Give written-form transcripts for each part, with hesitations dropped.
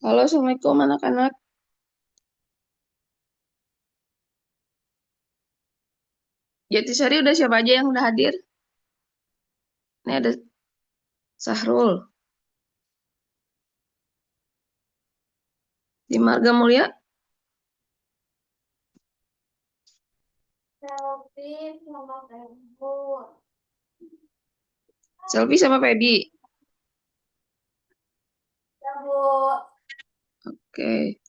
Halo, Assalamualaikum anak-anak. Jatisari udah siapa aja yang udah hadir? Ini ada Sahrul. Di Marga Mulia, Selfie sama Tempo. Selvi sama Feby. Ya, Bu. Oke.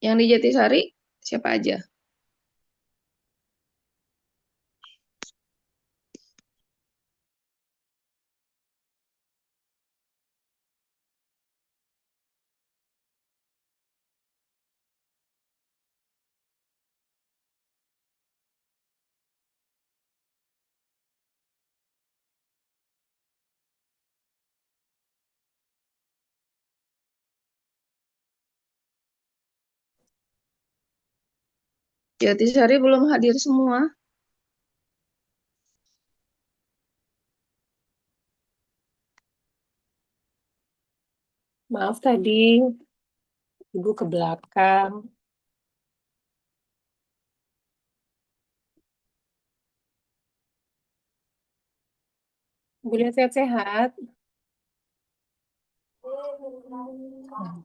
Yang di Jatisari, siapa aja? Jatisari belum hadir semua. Maaf tadi, Ibu ke belakang. Ibu lihat sehat-sehat. Hmm,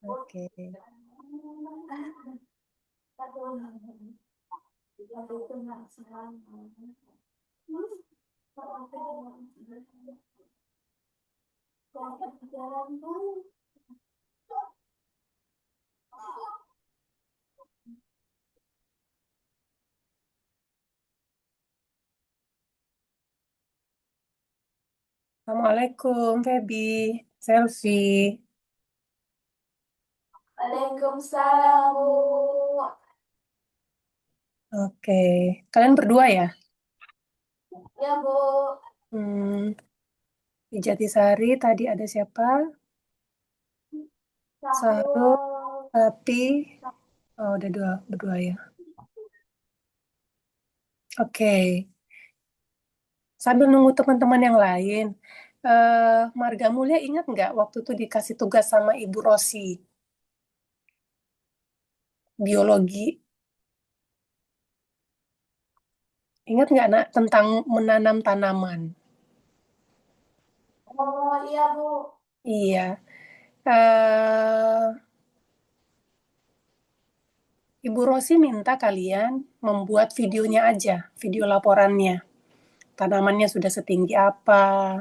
Oke. Assalamualaikum, Feby. Selfie. Waalaikumsalam, Bu. Oke. Kalian berdua ya? Ya, Bu. Hmm, di Jatisari tadi ada siapa? Sahrul, Sahrul. Tapi. Oh, udah dua, berdua ya. Oke. Sambil nunggu teman-teman yang lain, Marga Mulia ingat nggak waktu itu dikasih tugas sama Ibu Rosi, biologi. Ingat nggak, Nak, tentang menanam tanaman? Oh, iya, Bu. Iya. eh Ibu Rosi minta kalian membuat videonya aja, video laporannya. Tanamannya sudah setinggi apa.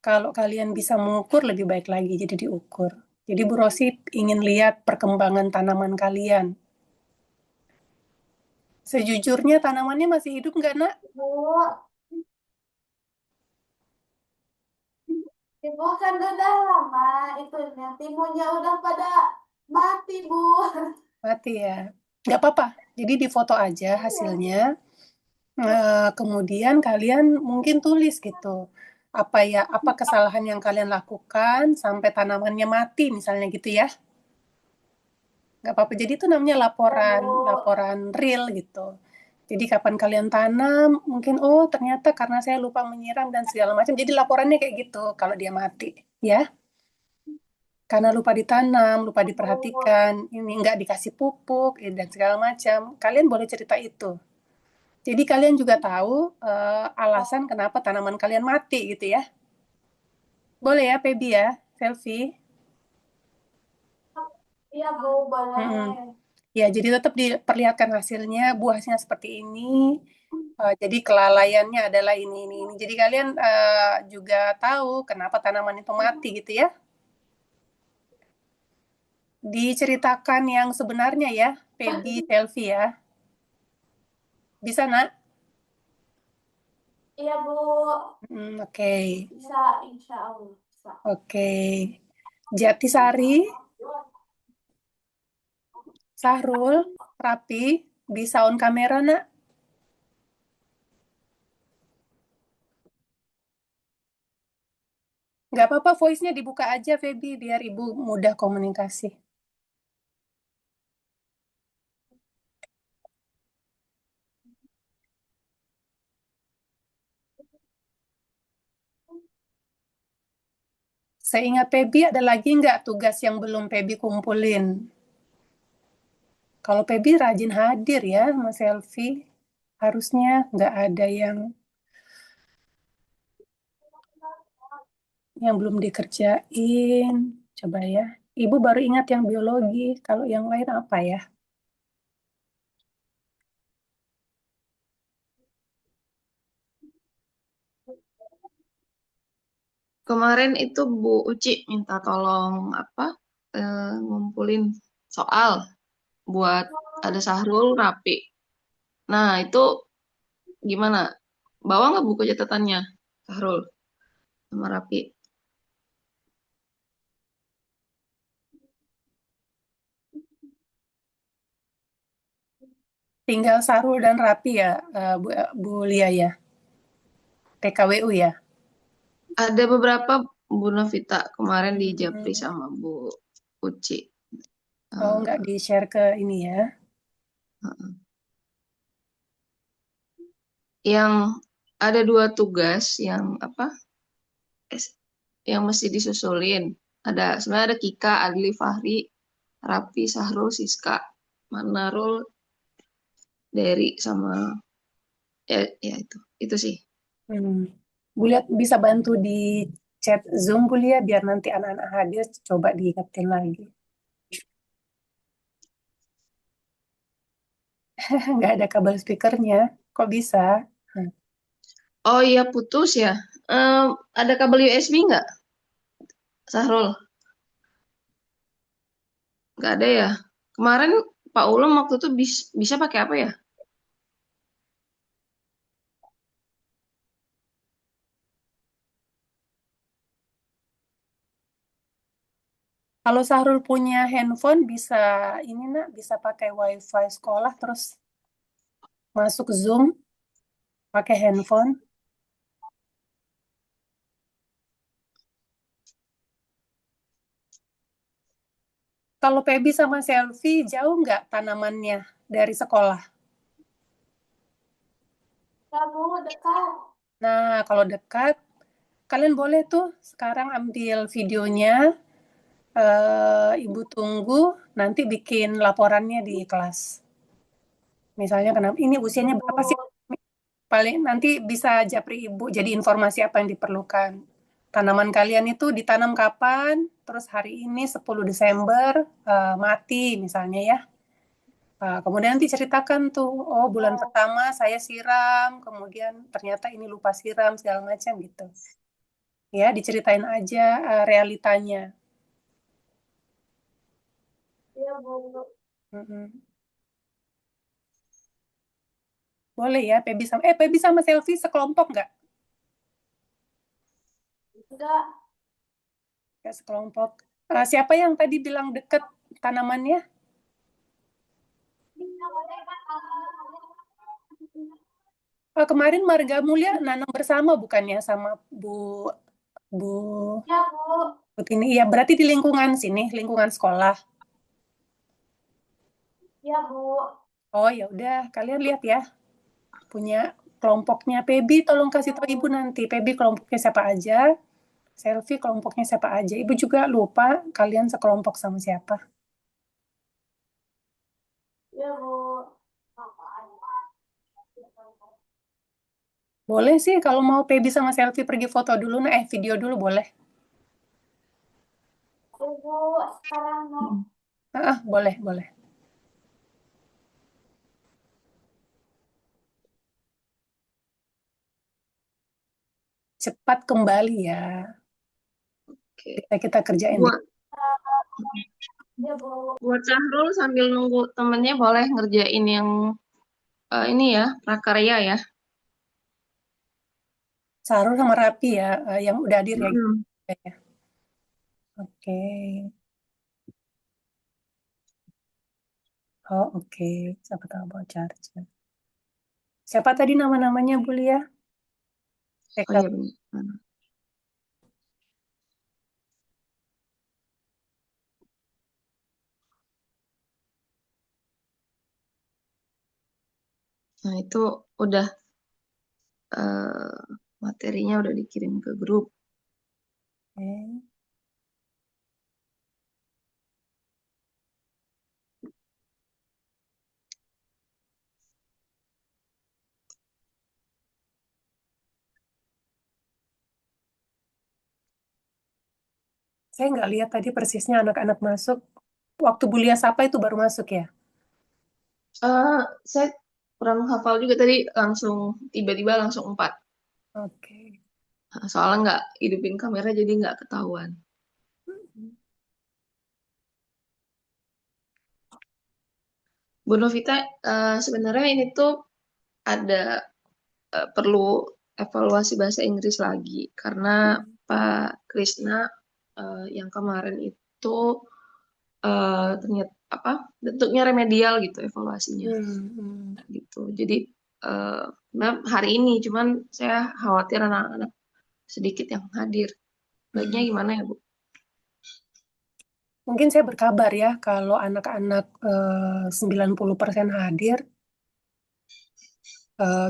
Kalau kalian bisa mengukur, lebih baik lagi, jadi diukur. Jadi Bu Rosi ingin lihat perkembangan tanaman kalian. Sejujurnya tanamannya masih hidup nggak, Nak? Bu, Ibu kan udah lama itunya. Timunnya udah pada mati, Bu. Mati ya. Nggak apa-apa. Jadi difoto aja Iya. hasilnya. Kemudian kalian mungkin tulis gitu. Apa ya, apa kesalahan yang kalian lakukan sampai tanamannya mati misalnya gitu ya. Nggak apa-apa. Jadi itu namanya Ya, laporan, Bu. laporan real gitu. Jadi kapan kalian tanam, mungkin oh ternyata karena saya lupa menyiram dan segala macam. Jadi laporannya kayak gitu kalau dia mati, ya. Karena lupa ditanam, lupa Bu. diperhatikan, ini nggak dikasih pupuk, dan segala macam. Kalian boleh cerita itu. Jadi kalian juga tahu alasan kenapa tanaman kalian mati gitu ya. Boleh ya, Pebi ya, selfie. Iya, Bu, Mm-mm. boleh. Ya, jadi tetap diperlihatkan hasilnya, buahnya seperti ini. Jadi kelalaiannya adalah ini. Jadi kalian juga tahu kenapa tanaman itu mati gitu ya. Diceritakan yang sebenarnya ya, Pebi, selfie ya. Bisa, Nak? Iya, Bu. Oke. Bisa, insya Allah. Bisa. Oke. Jatisari, Sahrul, Rapi, bisa on kamera, Nak? Nggak apa-apa, voice-nya dibuka aja, Feby, biar Ibu mudah komunikasi. Seingat Feby, ada lagi nggak tugas yang belum Feby kumpulin? Kalau Feby rajin hadir ya, Mas Selfie. Harusnya nggak ada yang belum dikerjain. Coba ya. Ibu baru ingat yang biologi. Kalau yang lain apa ya? Kemarin itu Bu Uci minta tolong apa? Ngumpulin soal buat ada Sahrul Rapi. Nah, itu gimana? Bawa nggak buku catatannya, Sahrul sama Rapi? Tinggal Sarul dan Rapi ya, Bu Lia ya. TKWU ya. Ada beberapa Bu Novita kemarin di Japri Hmm. sama Bu Uci. Oh, nggak Eh, di-share ke ini ya. yang ada dua tugas yang apa? Yang mesti disusulin. Ada sebenarnya ada Kika, Adli, Fahri, Rapi, Sahrul, Siska, Manarul, Dery sama ya itu sih. Hmm. Bu Lia bisa bantu di chat Zoom, Bu Lia, biar nanti anak-anak hadir coba diingetin lagi. Nggak ada kabel speakernya. Kok bisa? Hmm. Oh iya putus ya. Em, ada kabel USB nggak, Sahrul? Nggak ada ya. Kemarin Pak Ulum waktu itu bisa pakai apa ya? Kalau Sahrul punya handphone, bisa ini nak, bisa pakai WiFi sekolah terus masuk Zoom pakai handphone. Kalau Pebi sama Selfie jauh nggak tanamannya dari sekolah? Ya, Bu, dekat. Nah, kalau dekat, kalian boleh tuh sekarang ambil videonya, Ibu tunggu, nanti bikin laporannya di kelas. Misalnya kenapa ini Ya, usianya berapa sih? Bu. Paling nanti bisa japri Ibu jadi informasi apa yang diperlukan. Tanaman kalian itu ditanam kapan? Terus hari ini 10 Desember mati misalnya ya. Kemudian nanti ceritakan tuh, oh bulan Ya, pertama saya siram, kemudian ternyata ini lupa siram segala macam gitu. Ya, diceritain aja realitanya. ya, Bu. Mm-mm. Boleh ya, Pebi sama Selfie sekelompok nggak? Enggak. Nggak sekelompok. Siapa yang tadi bilang deket tanamannya? Kemarin Marga Mulia nanam bersama bukannya sama Bu Ya, Bu. Putini? Iya, berarti di lingkungan sini, lingkungan sekolah. Ya, Bu. Oh ya udah, kalian lihat ya, punya kelompoknya Pebi, tolong kasih Ya, tahu Ibu Bu. nanti. Pebi kelompoknya siapa aja, Selfie kelompoknya siapa aja. Ibu juga lupa kalian sekelompok sama siapa. Ya, Bu. Boleh sih kalau mau Pebi sama Selfie pergi foto dulu, nah video dulu boleh. Ya, Bu. Sekarang mau. Boleh, boleh. Cepat kembali ya. Oke. Kita kerjain deh. Buat Ya, Bu. buat Sahrul sambil nunggu temennya boleh ngerjain yang ini ya, prakarya ya. Sarul sama Rapi ya, yang udah hadir ya. Mm-mm. Oke. Oh, oke. Siapa tahu bawa charger. Siapa tadi nama-namanya, Bu Lia? Oh TK. iya benar. Nah, itu udah eh, materinya udah dikirim ke grup. Oke. Saya nggak lihat tadi persisnya anak-anak masuk. Waktu Bulia Sapa itu baru masuk ya? Eh, saya kurang hafal juga tadi langsung tiba-tiba langsung 4. Oke. Nah, soalnya nggak hidupin kamera jadi nggak ketahuan. Bu Novita, sebenarnya ini tuh ada perlu evaluasi bahasa Inggris lagi karena Pak Krisna yang kemarin itu ternyata apa bentuknya remedial gitu evaluasinya Hmm, hmm. gitu. Jadi hari ini cuman saya khawatir anak-anak sedikit yang hadir. Baiknya Hmm. gimana ya Bu? Mungkin saya berkabar ya kalau anak-anak 90% hadir,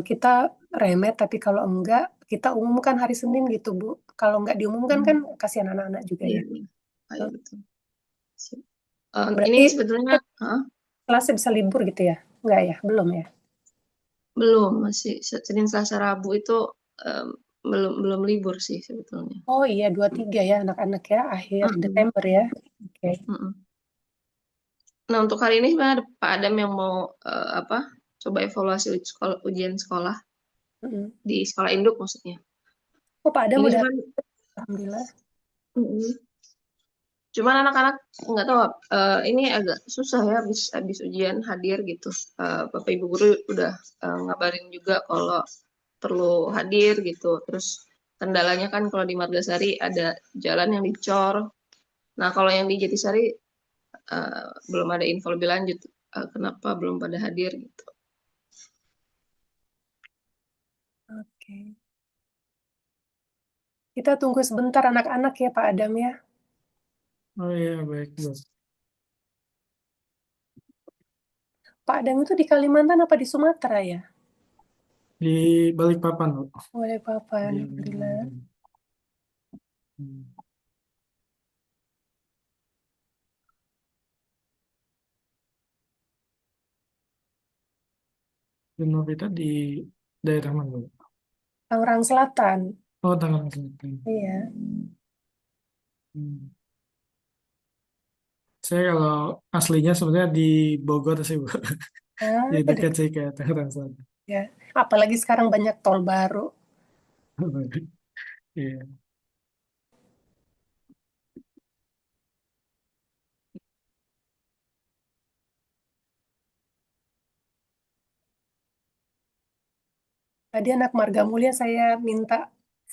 kita remet, tapi kalau enggak, kita umumkan hari Senin gitu, Bu. Kalau enggak diumumkan kan Hmm, kasihan anak-anak juga iya, ya. iya. Ah, iya, Eh, betul. Sip. Ini Berarti sebetulnya kelasnya bisa libur gitu ya? Enggak ya? Belum ya? belum masih Senin Selasa Rabu itu em, belum belum libur sih sebetulnya. Oh iya, 23 ya anak-anak ya, akhir Mm-mm, Desember ya. Oke. mm-mm. Nah, untuk hari ini sebenarnya ada Pak Adam yang mau apa? Coba evaluasi ujian sekolah Mm-mm. di sekolah induk maksudnya. Oh, Pak Adam Ini udah, cuman Alhamdulillah. mm-mm. Cuman anak-anak nggak tahu ini agak susah ya habis ujian hadir gitu. Bapak Ibu guru udah ngabarin juga kalau perlu hadir gitu. Terus kendalanya kan kalau di Margasari ada jalan yang dicor. Nah, kalau yang di Jatisari belum ada info lebih lanjut kenapa belum pada hadir gitu. Oke. Kita tunggu sebentar anak-anak ya Pak Adam ya. Oh iya, baik, Bu. Pak Adam itu di Kalimantan apa di Sumatera ya? Di Balikpapan, Bu. Boleh Papa, Di Alhamdulillah. Hmm. Bu Novita di daerah mana, Bu? Tangerang Selatan. Oh, Tangerang Selatan. Iya. Hmm. Saya kalau aslinya sebenarnya di Bogor sih, Bu. Ah, Jadi dekat dekat sih ke Tangerang Selatan. ya. Apalagi sekarang banyak tol baru. Iya. Tadi anak Marga Mulia saya minta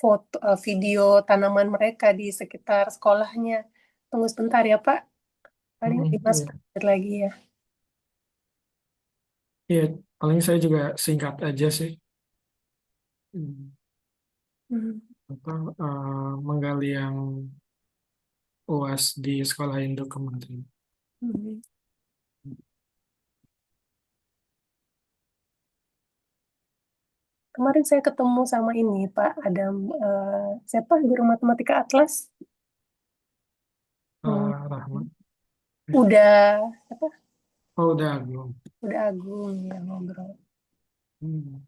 foto, video tanaman mereka di sekitar sekolahnya. Tunggu sebentar ya Pak. Paling 5 Iya. menit lagi ya. Iya, paling saya juga singkat aja sih. Hmm. Hmm. Apa, menggali yang UAS di sekolah induk kemarin. Hmm. Kemarin saya ketemu sama ini Pak Adam, siapa guru matematika Atlas. Hmm. Rahmat. Udah apa? Oh, udah belum. Udah Agung ya ngobrol. Hmm.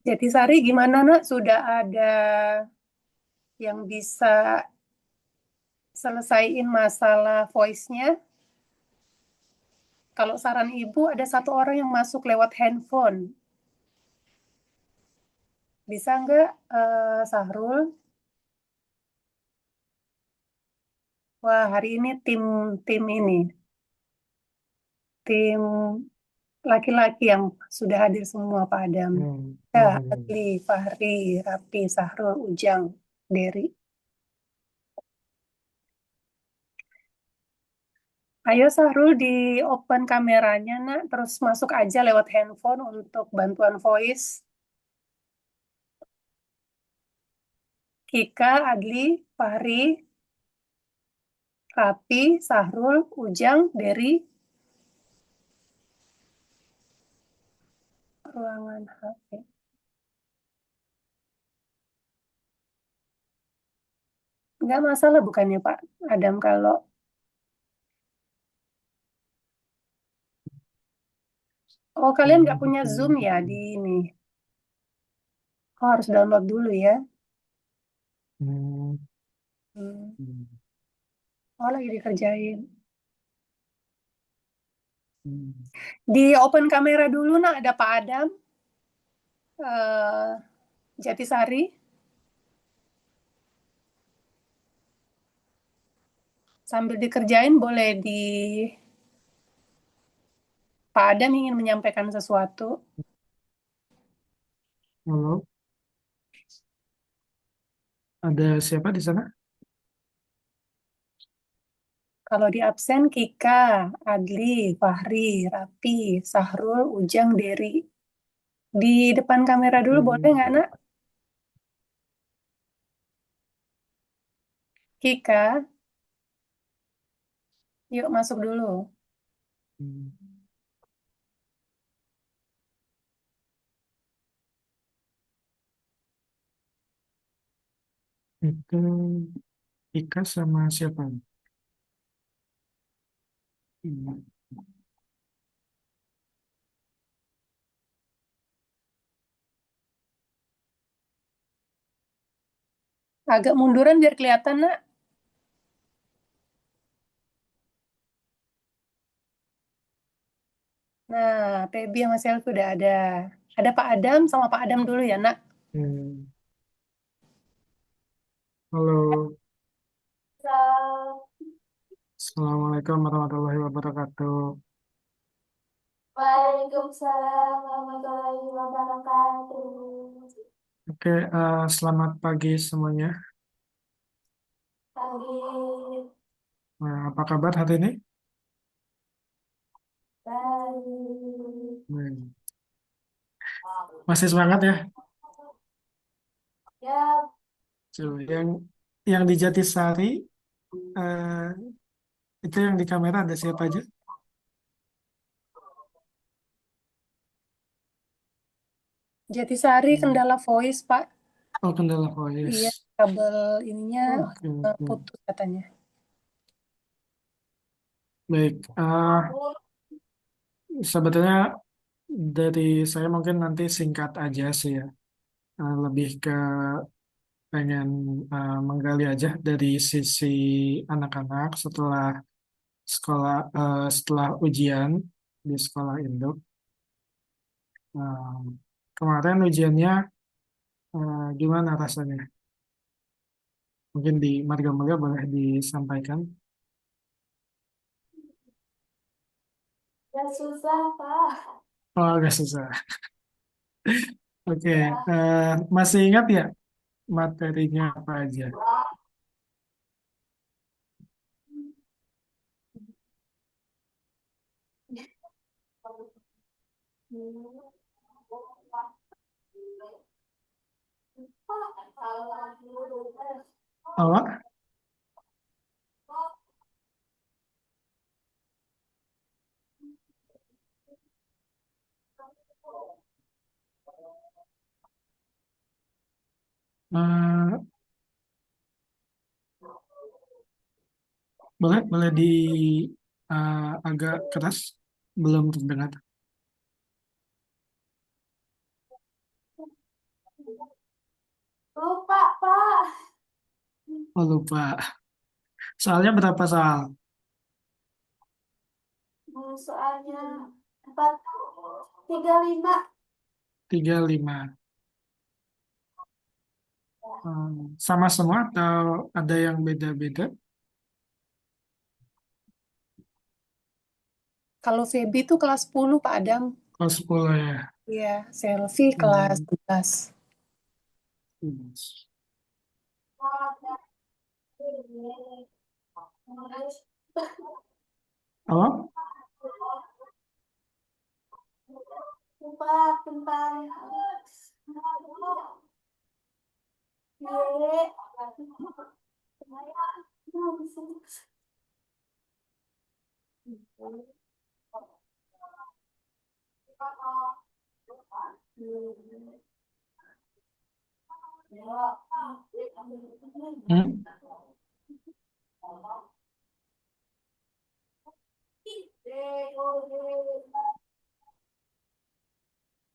Jadi Sari gimana nak? Sudah ada yang bisa selesaiin masalah voice-nya? Kalau saran ibu ada satu orang yang masuk lewat handphone. Bisa nggak Sahrul? Wah hari ini tim tim ini tim laki-laki yang sudah hadir semua Pak Adam. Hmm. Ya, Oh, iya. Adli, Fahri, Rapi, Sahrul, Ujang, Dery. Ayo Sahrul di open kameranya nak, terus masuk aja lewat handphone untuk bantuan voice. Kika, Adli, Fahri, Rapi, Sahrul, Ujang, Dery, ruangan HP. Nggak masalah bukannya Pak Adam kalau kalian nggak punya Zoom ya di ini. Harus download dulu ya. Hmm, Hmm. hmm, Lagi dikerjain. hmm. Di open kamera dulu nak ada Pak Adam, eh, Jatisari. Sambil dikerjain boleh di Pak Adam ingin menyampaikan sesuatu. Halo, ada siapa di sana? Kalau di absen Kika, Adli, Fahri, Rapi, Sahrul, Ujang, Dery. Di depan kamera dulu boleh nggak nak? Kika, yuk masuk dulu. Hmm. Itu Ika sama siapa? Hmm. Agak munduran biar kelihatan nak. Nah, Pebi sama Selfie udah ada. Ada Pak Adam sama Pak Adam dulu ya nak. Hmm. Halo, Assalamualaikum warahmatullahi wabarakatuh. Waalaikumsalam warahmatullahi wabarakatuh. Oke, selamat pagi semuanya. Pagi, Nah, apa kabar hari ini? baik. Hmm. Masih semangat ya? Ya, Coba yang di Jatisari, eh, itu yang di kamera ada siapa aja? Jatisari Hmm. kendala voice Pak. Oh, kendala Iya, voice. kabel ininya Oke, oke. putus katanya. Baik, sebetulnya dari saya mungkin nanti singkat aja sih ya. Lebih ke pengen menggali aja dari sisi anak-anak setelah ujian di sekolah induk. Eh, Kemarin ujiannya gimana rasanya? Mungkin di Marga Mulia boleh disampaikan. ya susah, Pak. Oh, agak susah. Oke, Ya, masih ingat ya materinya apa aja? Awak? Eh, boleh agak keras, belum terdengar. lupa, Pak. Oh, lupa. Soalnya berapa soal? Soalnya 435. 35. Sama semua atau ada yang beda-beda? Kalau Feby itu kelas 10 Pak Adam. Kalau 10 ya. Iya, Selfie kelas Hmm. 11. Awak? Lupa tentang Y.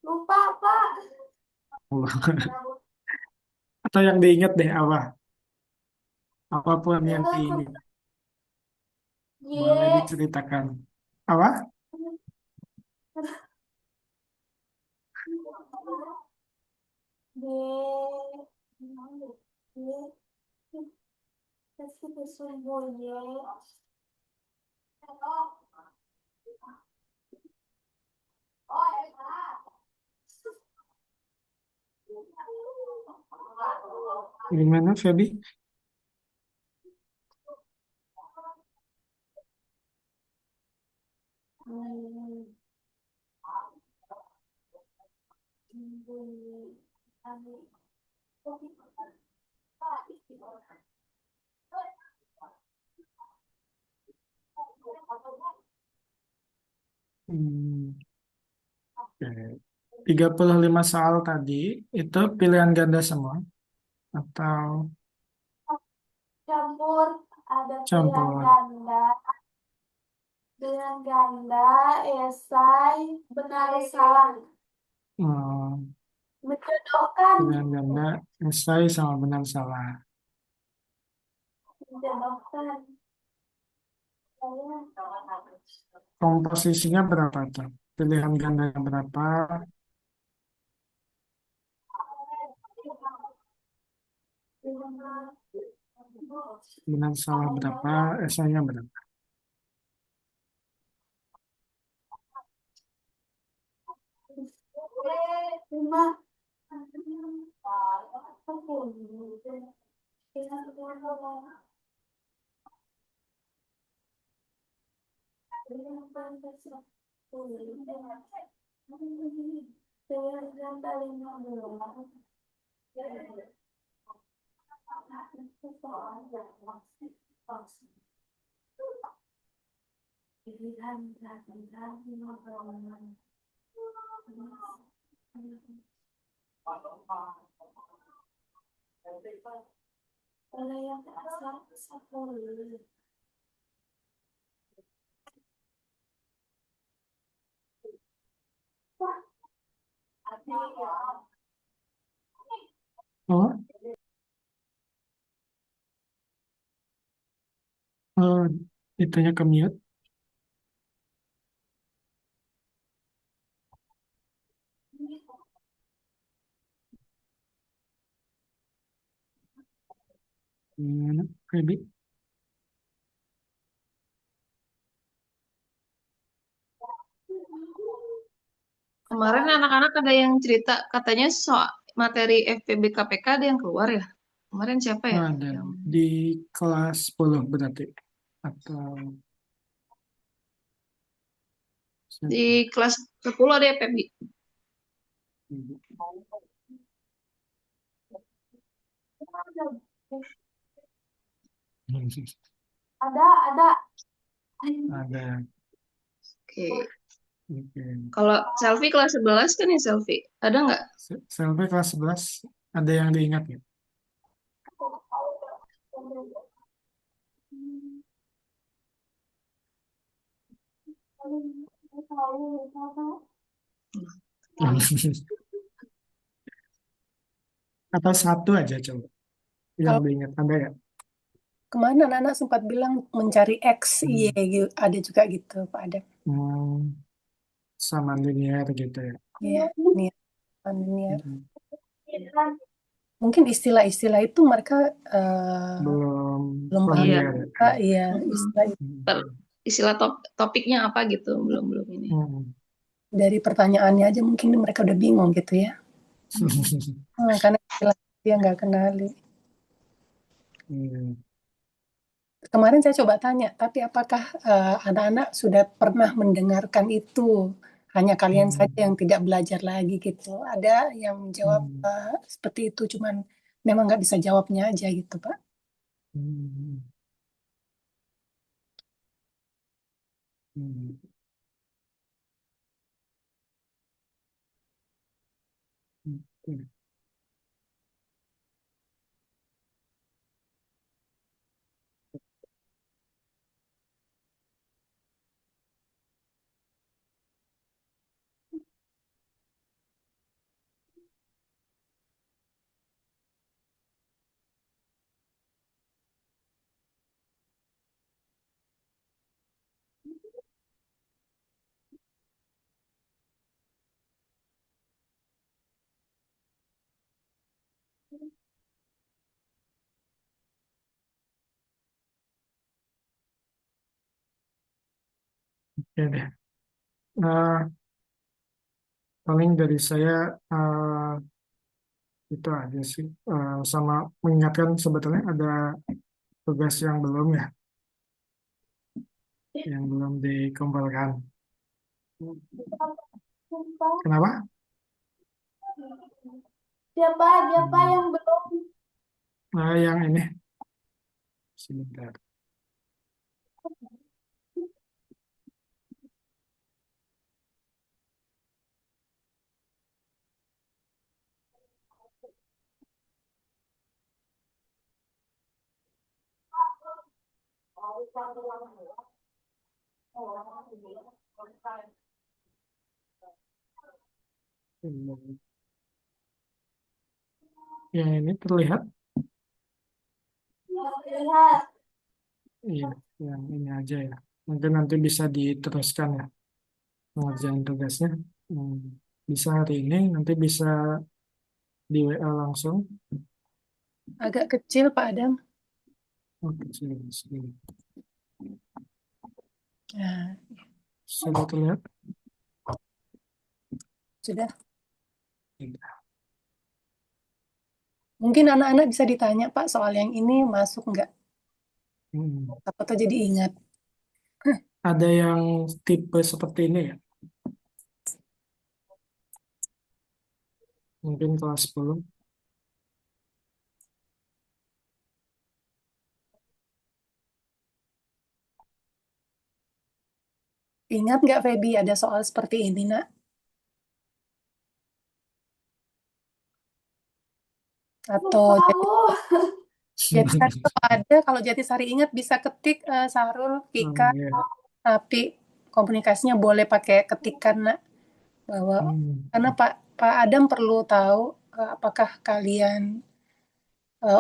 Lupa, Pak. Atau yang diingat deh apa? Apapun yang Udah, diingat, boleh Y. diceritakan. Apa? Y. Y. Kasih sesungguhnya. Gimana, Feby? Hmm, oke. 35 soal tadi, itu pilihan ganda semua? Atau Campur, ada campur? pilihan ganda, esai, benar salah. Hmm, Menjodohkan, pilihan ganda, esai sama benar salah. menjodohkan. Komposisinya berapa tuh? Pilihan ganda yang berapa? Benar salah berapa? Esainya berapa? Lima. Oleh yang asal sepuluh. Oh, oh, itunya ke mute. Gimana, Feby? Kemarin anak-anak ada yang cerita katanya soal materi FPB KPK ada yang keluar ya. Kemarin siapa ya? Oh, ada Yang di kelas 10 berarti. Atau di kelas 10 ada FPB. Ada. ada. Oke. Oke. Kalau selfie kelas 11 kan ya selfie. Ada nggak? Sampai kelas 11 ada yang diingat ya? Atau satu aja coba yang Kalau diingat, ada ya? kemana anak-anak sempat bilang mencari X, Y, Hmm. gitu. Ada juga gitu, Pak Adam. Sama linear gitu ya. Iya, linear, linear. Hmm. Mungkin istilah-istilah itu mereka Belum belum paham Iya. familiar ya. juga, iya, Mm-mm. istilah Per- Istilah topiknya apa gitu belum ini. Hmm. dari pertanyaannya aja mungkin mereka udah bingung gitu ya. Karena istilah dia nggak kenali. Hmm. Kemarin saya coba tanya, tapi apakah anak-anak sudah pernah mendengarkan itu? Hanya kalian saja yang tidak belajar lagi gitu. Ada yang menjawab Hmm. seperti itu, cuman memang nggak bisa jawabnya aja gitu, Pak. Hmm. Hmm. Hmm. Ya deh. Nah, paling dari saya itu aja sih. Sama mengingatkan sebetulnya ada tugas yang belum dikumpulkan. Sumpah. Kenapa? Siapa, siapa Hmm. yang belum? Nah, yang ini sebentar. Yang ini terlihat, Lihat. iya, yang ini aja ya. Mungkin nanti bisa diteruskan ya pengerjaan tugasnya. Hmm, Bisa hari ini, nanti bisa di WA langsung. Agak kecil Pak Adam. Oke, segini. Nah, Sudah terlihat? sudah. Tidak. Mungkin anak-anak bisa ditanya Pak soal yang ini masuk nggak? Hmm. Apa tuh jadi ingat. Ada yang tipe seperti ini ya? Mungkin kelas 10. Ingat nggak Feby ada soal seperti ini nak? Atau Tahu. Jatisari tuh ada, kalau Jatisari ingat bisa ketik Sarul, Kika, Ya. tapi komunikasinya boleh pakai ketikan nak. Bahwa Hmm. karena Pak Adam perlu tahu apakah kalian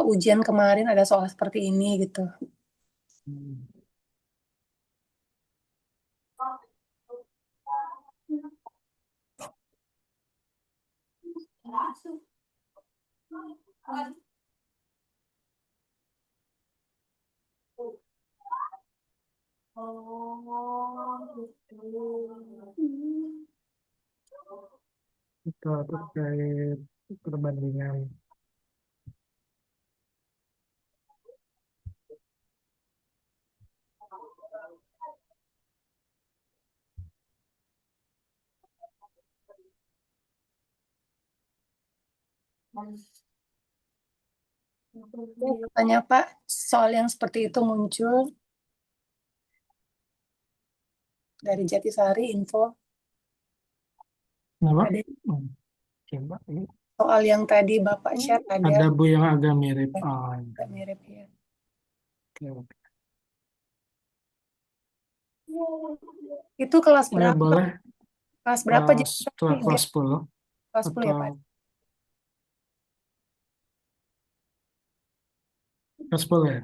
ujian kemarin ada soal seperti ini gitu. Hmm. Oh, gitu. Itu terkait perbandingan. Tanya Pak, soal yang seperti itu muncul dari Jatisari info Kenapa? ada Hmm. Coba ini. soal yang tadi Bapak share ada Ada Bu yang agak mirip. Oh, agak mirip ya. oke. Itu kelas Ya berapa? boleh Kelas berapa setelah Jatisari? kelas 10 Kelas 10 ya atau Pak? kelas 10 ya?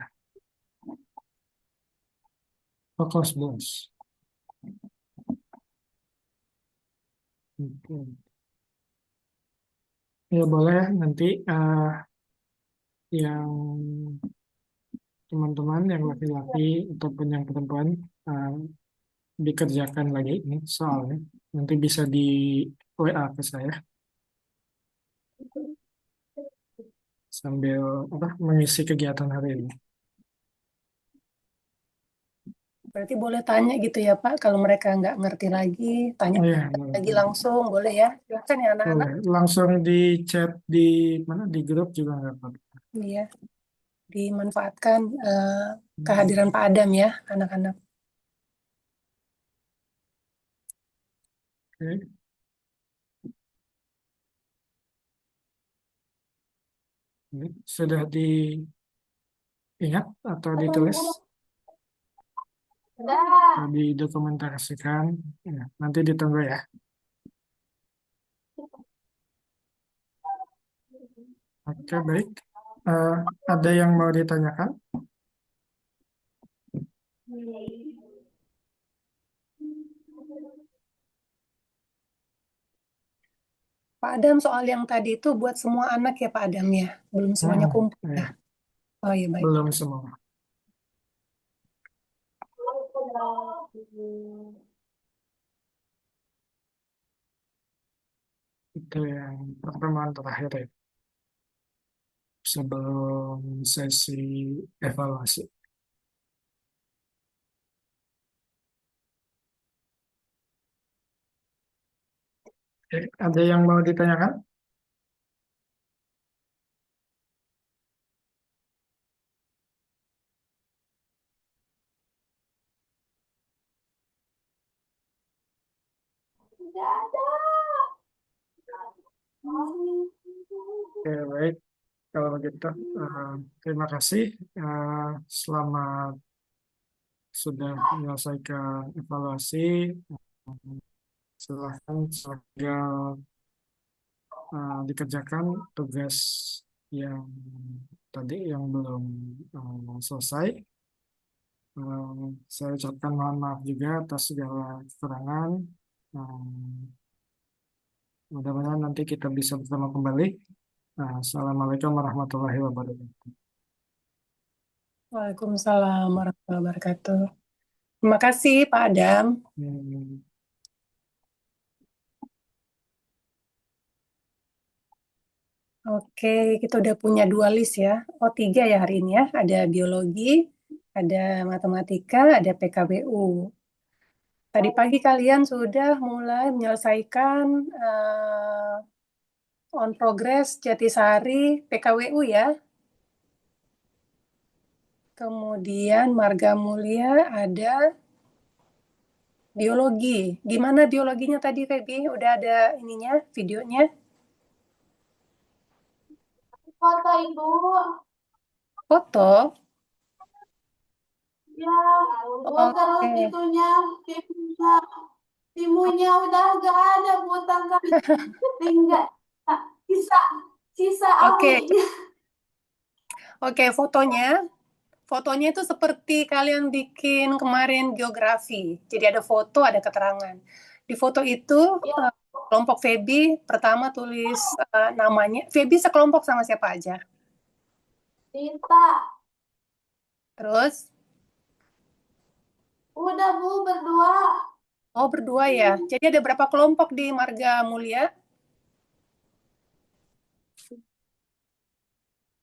Oh, kelas 11. Oke. Ya boleh nanti yang teman-teman yang laki-laki ataupun yang perempuan eh, dikerjakan lagi ini soalnya. Nanti bisa di WA ke saya sambil mengisi kegiatan hari ini. Berarti boleh tanya gitu ya Pak, kalau mereka nggak ngerti lagi, tanya Oh ya, boleh. lagi langsung, boleh ya? Silakan ya anak-anak. Boleh. Langsung di chat di mana di grup juga nggak apa-apa. Iya, dimanfaatkan Hmm. kehadiran Pak Adam ya, anak-anak. Oke. Ini sudah diingat atau ditulis Udah. atau didokumentasikan. Ya, nanti ditunggu ya. Oke, baik. Eh, ada yang mau ditanyakan? Pak Adam soal yang tadi itu buat semua anak ya Pak Adam ya, belum semuanya kumpul ya. Ya, Oh iya baik. belum semua. Itu yang pertemuan terakhir ya, sebelum sesi evaluasi. Oke, ada yang mau ditanyakan? Tidak ada. Oke, baik. Kalau begitu, terima kasih. Selamat sudah menyelesaikan evaluasi. Silahkan segera dikerjakan tugas yang tadi yang belum selesai. Saya ucapkan mohon maaf juga atas segala kekurangan. Mudah-mudahan nanti kita bisa bertemu kembali. Assalamualaikum warahmatullahi wabarakatuh. Waalaikumsalam warahmatullahi wabarakatuh. Terima kasih Pak Adam. Hmm, Oke, kita udah punya 2 list ya. Oh, 3 ya hari ini ya. Ada biologi, ada matematika, ada PKBU. Tadi pagi kalian sudah mulai menyelesaikan on progress Jatisari PKWU ya. Kemudian Marga Mulia ada biologi. Gimana biologinya tadi, Feby? Udah ada ininya, videonya? Foto Ibu. Foto? Ya, Bu, terus Oke. timunya udah gak ada, Bu, tanggal tinggal sisa sisa Oke, awinya. oke, fotonya itu seperti kalian bikin kemarin geografi. Jadi ada foto, ada keterangan. Di foto itu Ya, kelompok Feby pertama tulis namanya. Feby sekelompok sama siapa aja? Tita. Terus, Udah, Bu, berdua. oh berdua ya. Jadi ada berapa kelompok di Marga Mulia?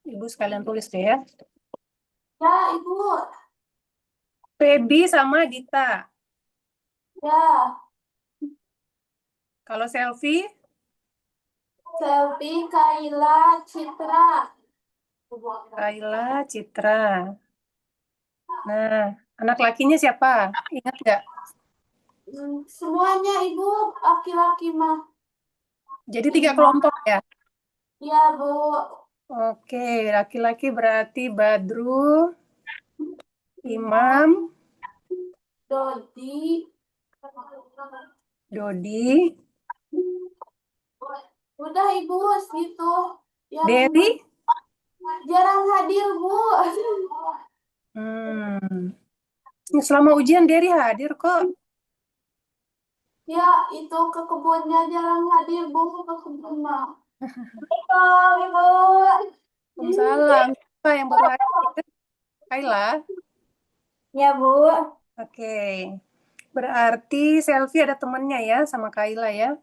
Ibu sekalian tulis deh ya. Ya, Ibu. Feby sama Dita. Ya, Kalau selfie, Selvi, Kaila, Citra. Kayla, Citra. Nah, anak lakinya siapa? Ingat nggak? Semuanya Ibu, laki-laki mah. Jadi 3 Imam. kelompok ya. Ya, Bu. Oke, laki-laki berarti Badru, Imam, Dodi. Dodi, Udah Ibu, situ. Yang Derry. jarang hadir, Bu. Hmm. Selama ujian Derry hadir kok. Ya, itu ke kebunnya jarang hadir, Bu, ke kebun mah. Assalamualaikum, Ibu. Waalaikumsalam. Siapa yang baru hadir? Kayla. Ya, Bu. Oke. Berarti Selfie ada temennya ya sama Kayla ya.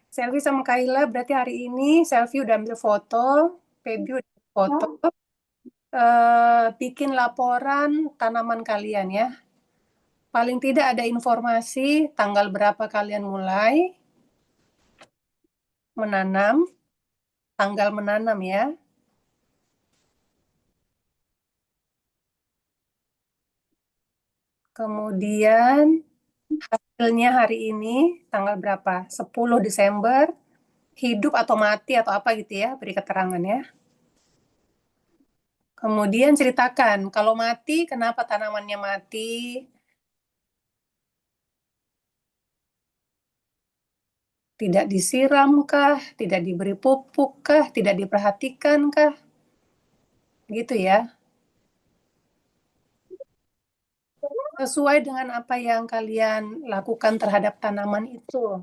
Selfie sama Kayla berarti hari ini Selfie udah ambil foto, Feby udah ambil foto. Bikin laporan tanaman kalian ya. Paling tidak ada informasi tanggal berapa kalian mulai menanam, tanggal menanam ya. Kemudian hasilnya hari ini tanggal berapa? 10 Desember, hidup atau mati atau apa gitu ya, beri keterangan ya. Kemudian ceritakan, kalau mati, kenapa tanamannya mati? Tidak disiramkah? Tidak diberi pupukkah? Tidak diperhatikankah? Gitu ya. Sesuai dengan apa yang kalian lakukan terhadap tanaman itu.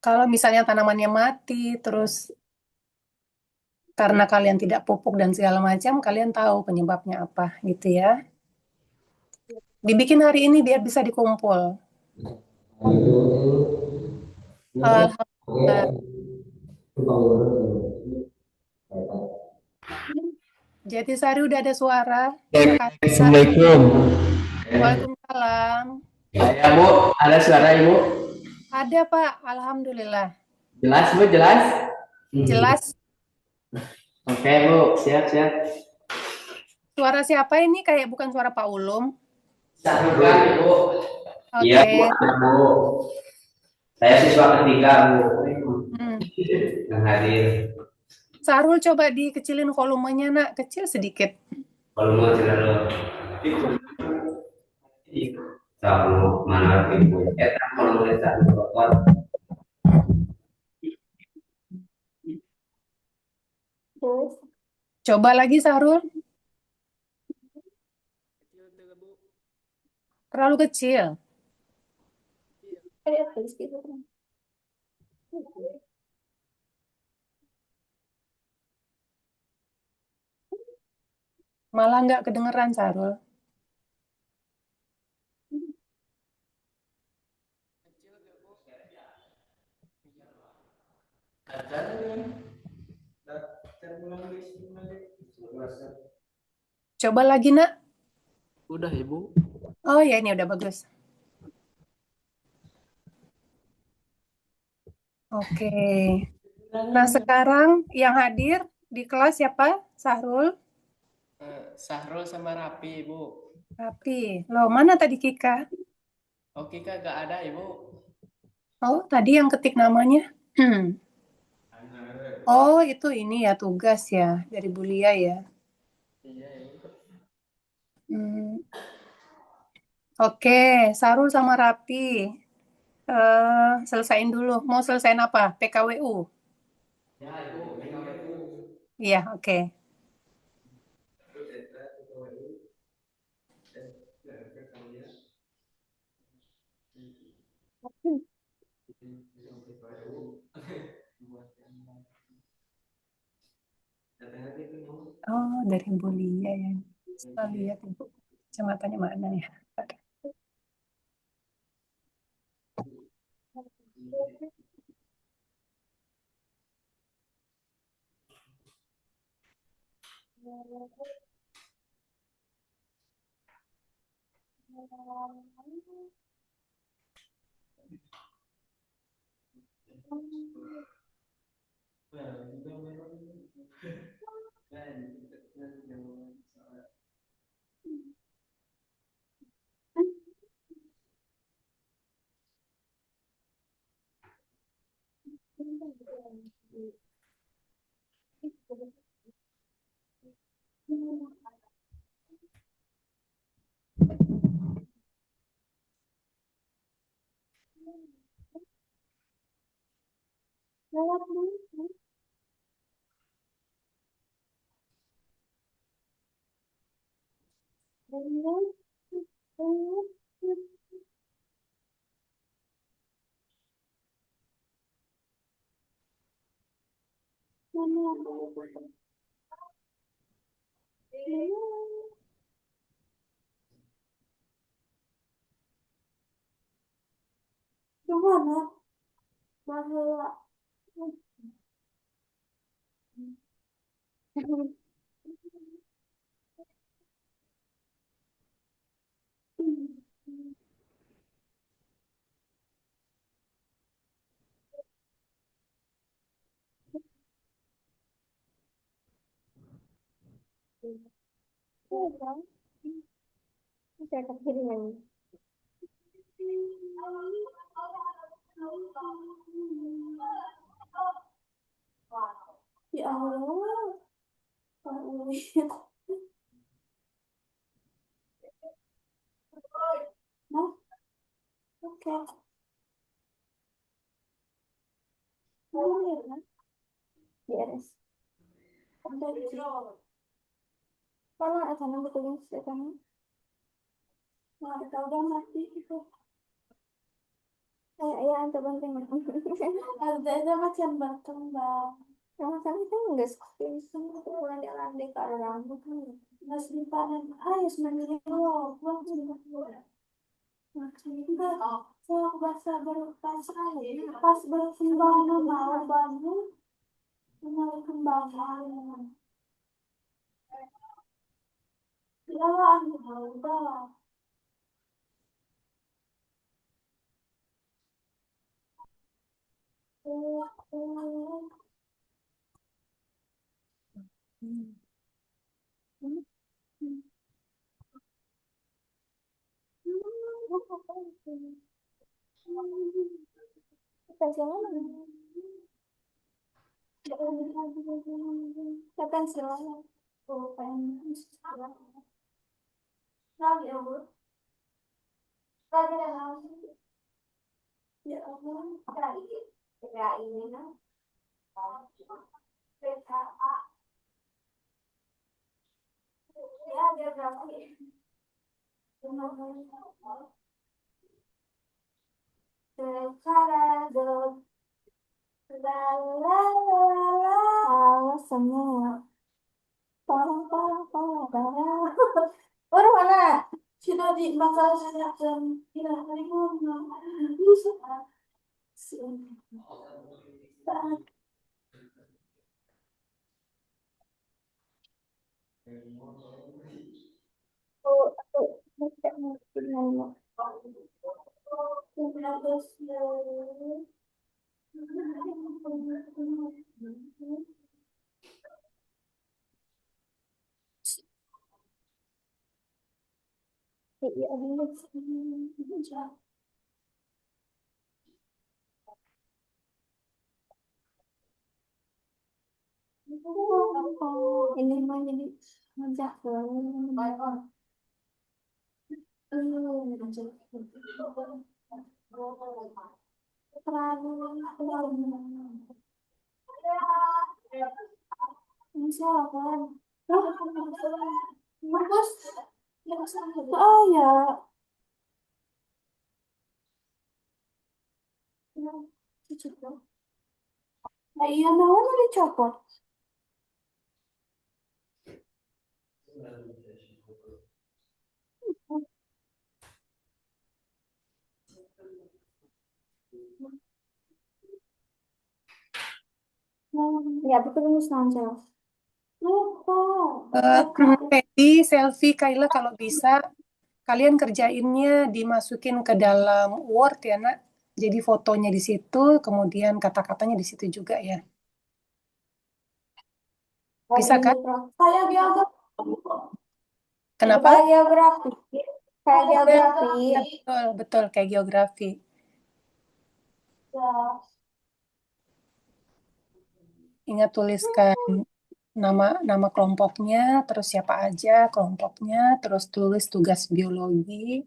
Kalau misalnya tanamannya mati, terus karena kalian tidak pupuk dan segala macam, kalian tahu penyebabnya apa gitu ya. Dibikin hari ini biar bisa dikumpul. Alhamdulillah. Jatisari udah ada suara. Kak, Assalamualaikum. Waalaikumsalam. Ya, Bu, ada suara Ibu? Ada, Pak. Alhamdulillah. Jelas, Bu, jelas? Jelas. Oke, Bu, siap-siap. Suara siapa ini? Kayak bukan suara Pak Ulum. Bukan, Ibu. Iya, Bu, Oke. ada, Bu. Saya siswa ketiga, Bu. Hmm. Yang hadir. Sarul coba dikecilin volumenya, Nak. Kecil sedikit. Volume channel. Tahu mana Ibu? Eta volume tak berkuat. Coba lagi, Sarul. Terlalu kecil. Malah nggak kedengeran, Sarul. Coba lagi, Nak. Udah, Ibu. Oh ya, ini udah bagus. Oke. Nah, sekarang yang hadir di kelas siapa? Sahrul? Sahrul sama Rapi, Ibu. Rapi. Loh, mana tadi Kika? Oh, Kika gak ada, Ibu. Oh, tadi yang ketik namanya. Oh, itu ini ya, tugas ya, dari Bulia ya. Iya, Ibu. Oke, Sarul sama Rapi. Selesain dulu. Mau selesain apa? PKWU? Ya, Ibu. Iya, oke. Oh, dari Bulia ya. Saya lihat Ibu. Kecamatannya mana ya? Gimana? Bahwa ya Allah, Pak Ulil. Nah, oke. Boleh kan? Beres. Udah gitu. Kalau ada yang betulin sekarang, nah kita udah mati itu. Ya, itu penting. Ada macam berkembang. Sama kami kan nggak seperti itu. Pulang jalan di ke arah rambut kan. Masih dipanen. Ah, ya sebenarnya lo. Pulang juga. Macam itu. bahasa berpasrah ya. Pas berkembang mau bangun, mengenal kembangan. Tidaklah udah. Kapan silahkan. Oh, pengen. Nah, ya, Bu. Lagi ada lagi. Ya Allah, kayak ini kan. PKA. Ya, dia berapa ya? Secara dong. La la la la. Halo semua. Parang parang parang parang. Orang mana? Sudah di masalah saya dan tidak hari bunga. Bisa. Oh, aku tidak ngerti nama. Iya, ini mah jadi ngajak misalkan bagus oh ya nah, iya mau dicopot ya betul ini saja lupa Teddy, Selfie, Kayla kalau bisa kalian kerjainnya dimasukin ke dalam Word ya nak. Jadi fotonya di situ, kemudian kata-katanya di situ juga ya. Bisa kan? kayak geografi Kenapa? kayak geografi kayak geografi Ya, betul, betul kayak geografi. ya Ingat tuliskan nama kelompoknya, terus siapa aja kelompoknya, terus tulis tugas biologi.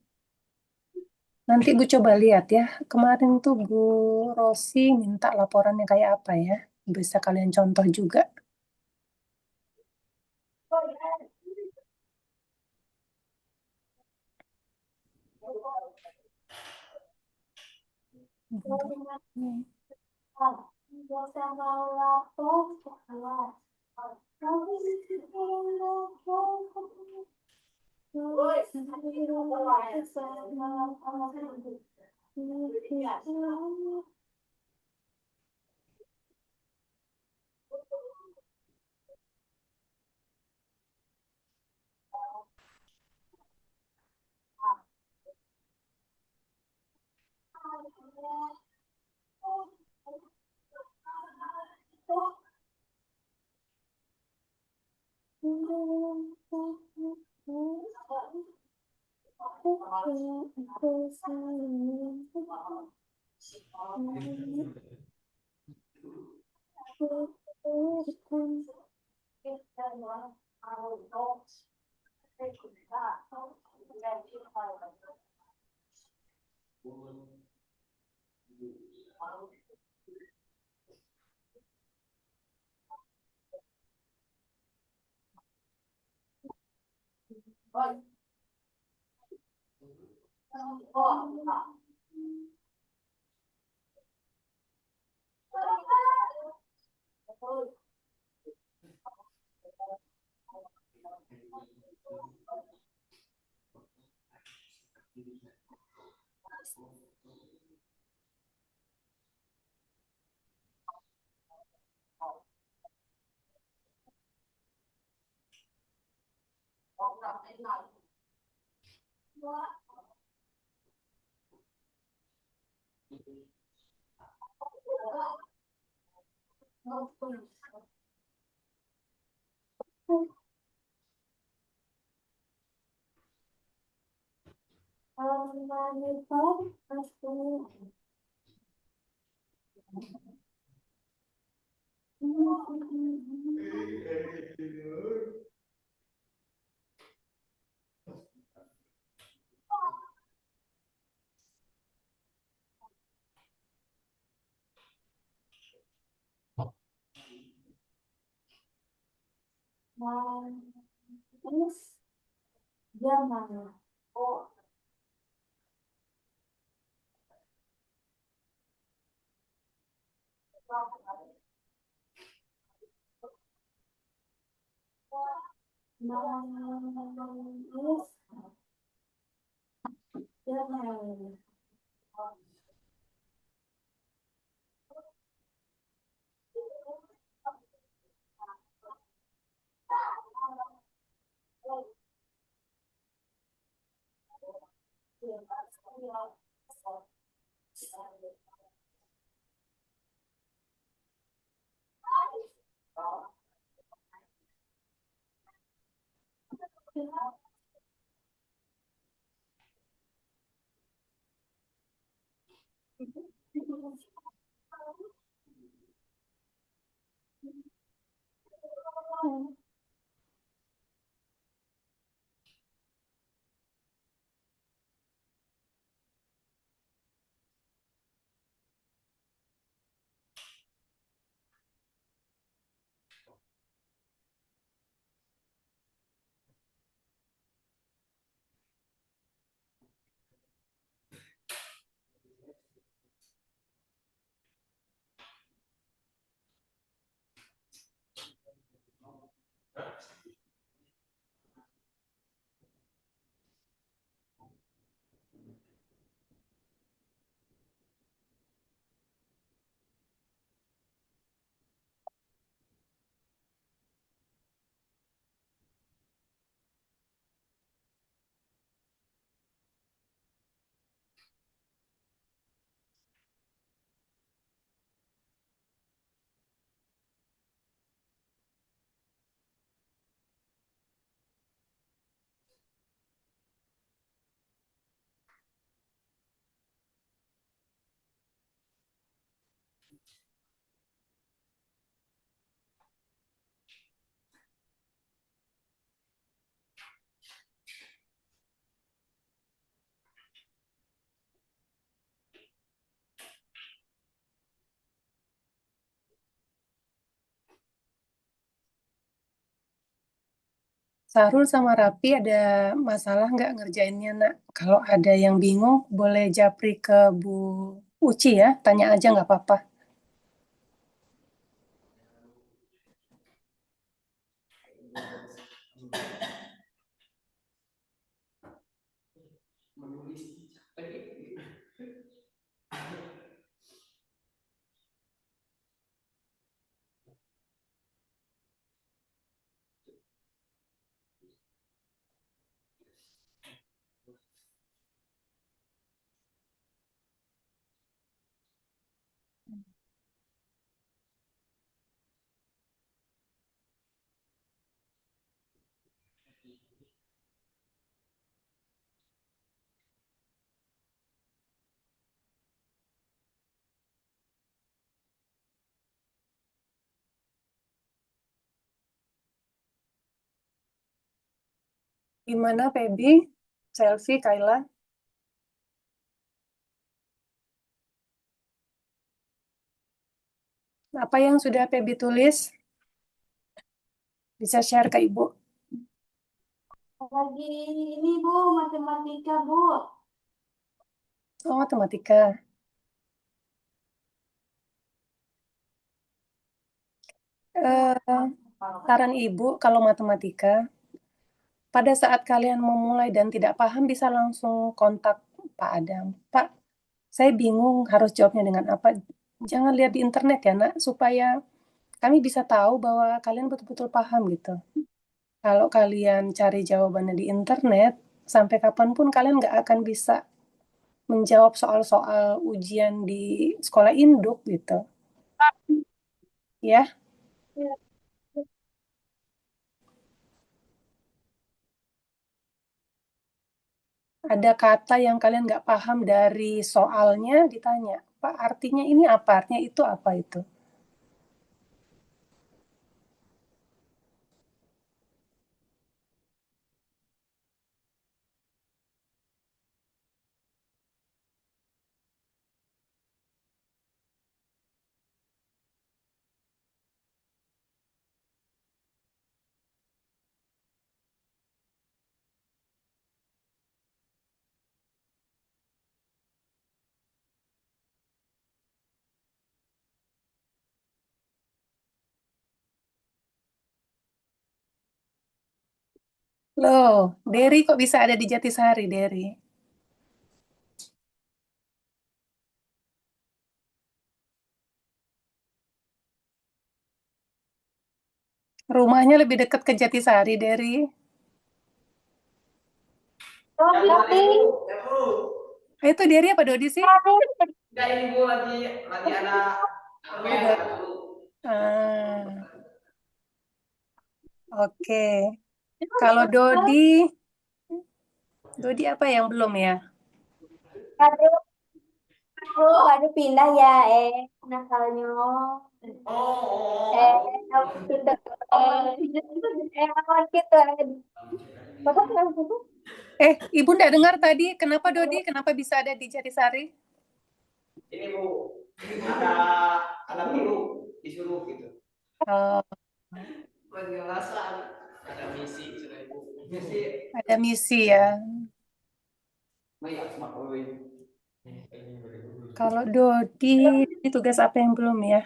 Nanti gue coba lihat ya. Kemarin tuh Bu Rosi minta laporannya kayak apa ya. Bisa kalian contoh juga. Terus jangan. Oh, terus jangan. Sarul sama Rapi ada masalah nggak ngerjainnya, Nak? Kalau ada yang bingung, boleh japri ke Bu Uci ya, tanya aja nggak apa-apa. Menulis capek. Gimana, Feby? Selfie, Kayla? Apa yang sudah Feby tulis? Bisa share ke Ibu. Lagi ini Bu, matematika Bu. Oh, matematika. Saran Ibu, kalau matematika, pada saat kalian memulai dan tidak paham, bisa langsung kontak Pak Adam. Pak, saya bingung harus jawabnya dengan apa. Jangan lihat di internet ya, Nak, supaya kami bisa tahu bahwa kalian betul-betul paham gitu. Kalau kalian cari jawabannya di internet, sampai kapanpun kalian nggak akan bisa menjawab soal-soal ujian di sekolah induk gitu. Ya, ada kata yang kalian nggak paham dari soalnya ditanya, Pak, artinya ini apa? Artinya itu apa itu? Loh, Derry kok bisa ada di Jatisari, Derry? Rumahnya lebih dekat ke Jatisari, Derry. Tapi Itu Derry apa Dodi sih? Enggak, ini Bu lagi ada apa ya? Udah. Ah, oke. Kalau Dodi apa yang belum ya? aduh, baru pindah ya, nakalnya. Oh. Pindah. Awan gitu. Bapak kenapa gitu? Ibu nggak dengar tadi, kenapa Dodi? Kenapa bisa ada di Jatisari? Ini Bu, ada perlu disuruh gitu. Oh, Penjelasan ada misi sudah Ibu. Misi. ada misi ya. Iya, smart ini. Kalau Dodi, tugas apa yang belum ya?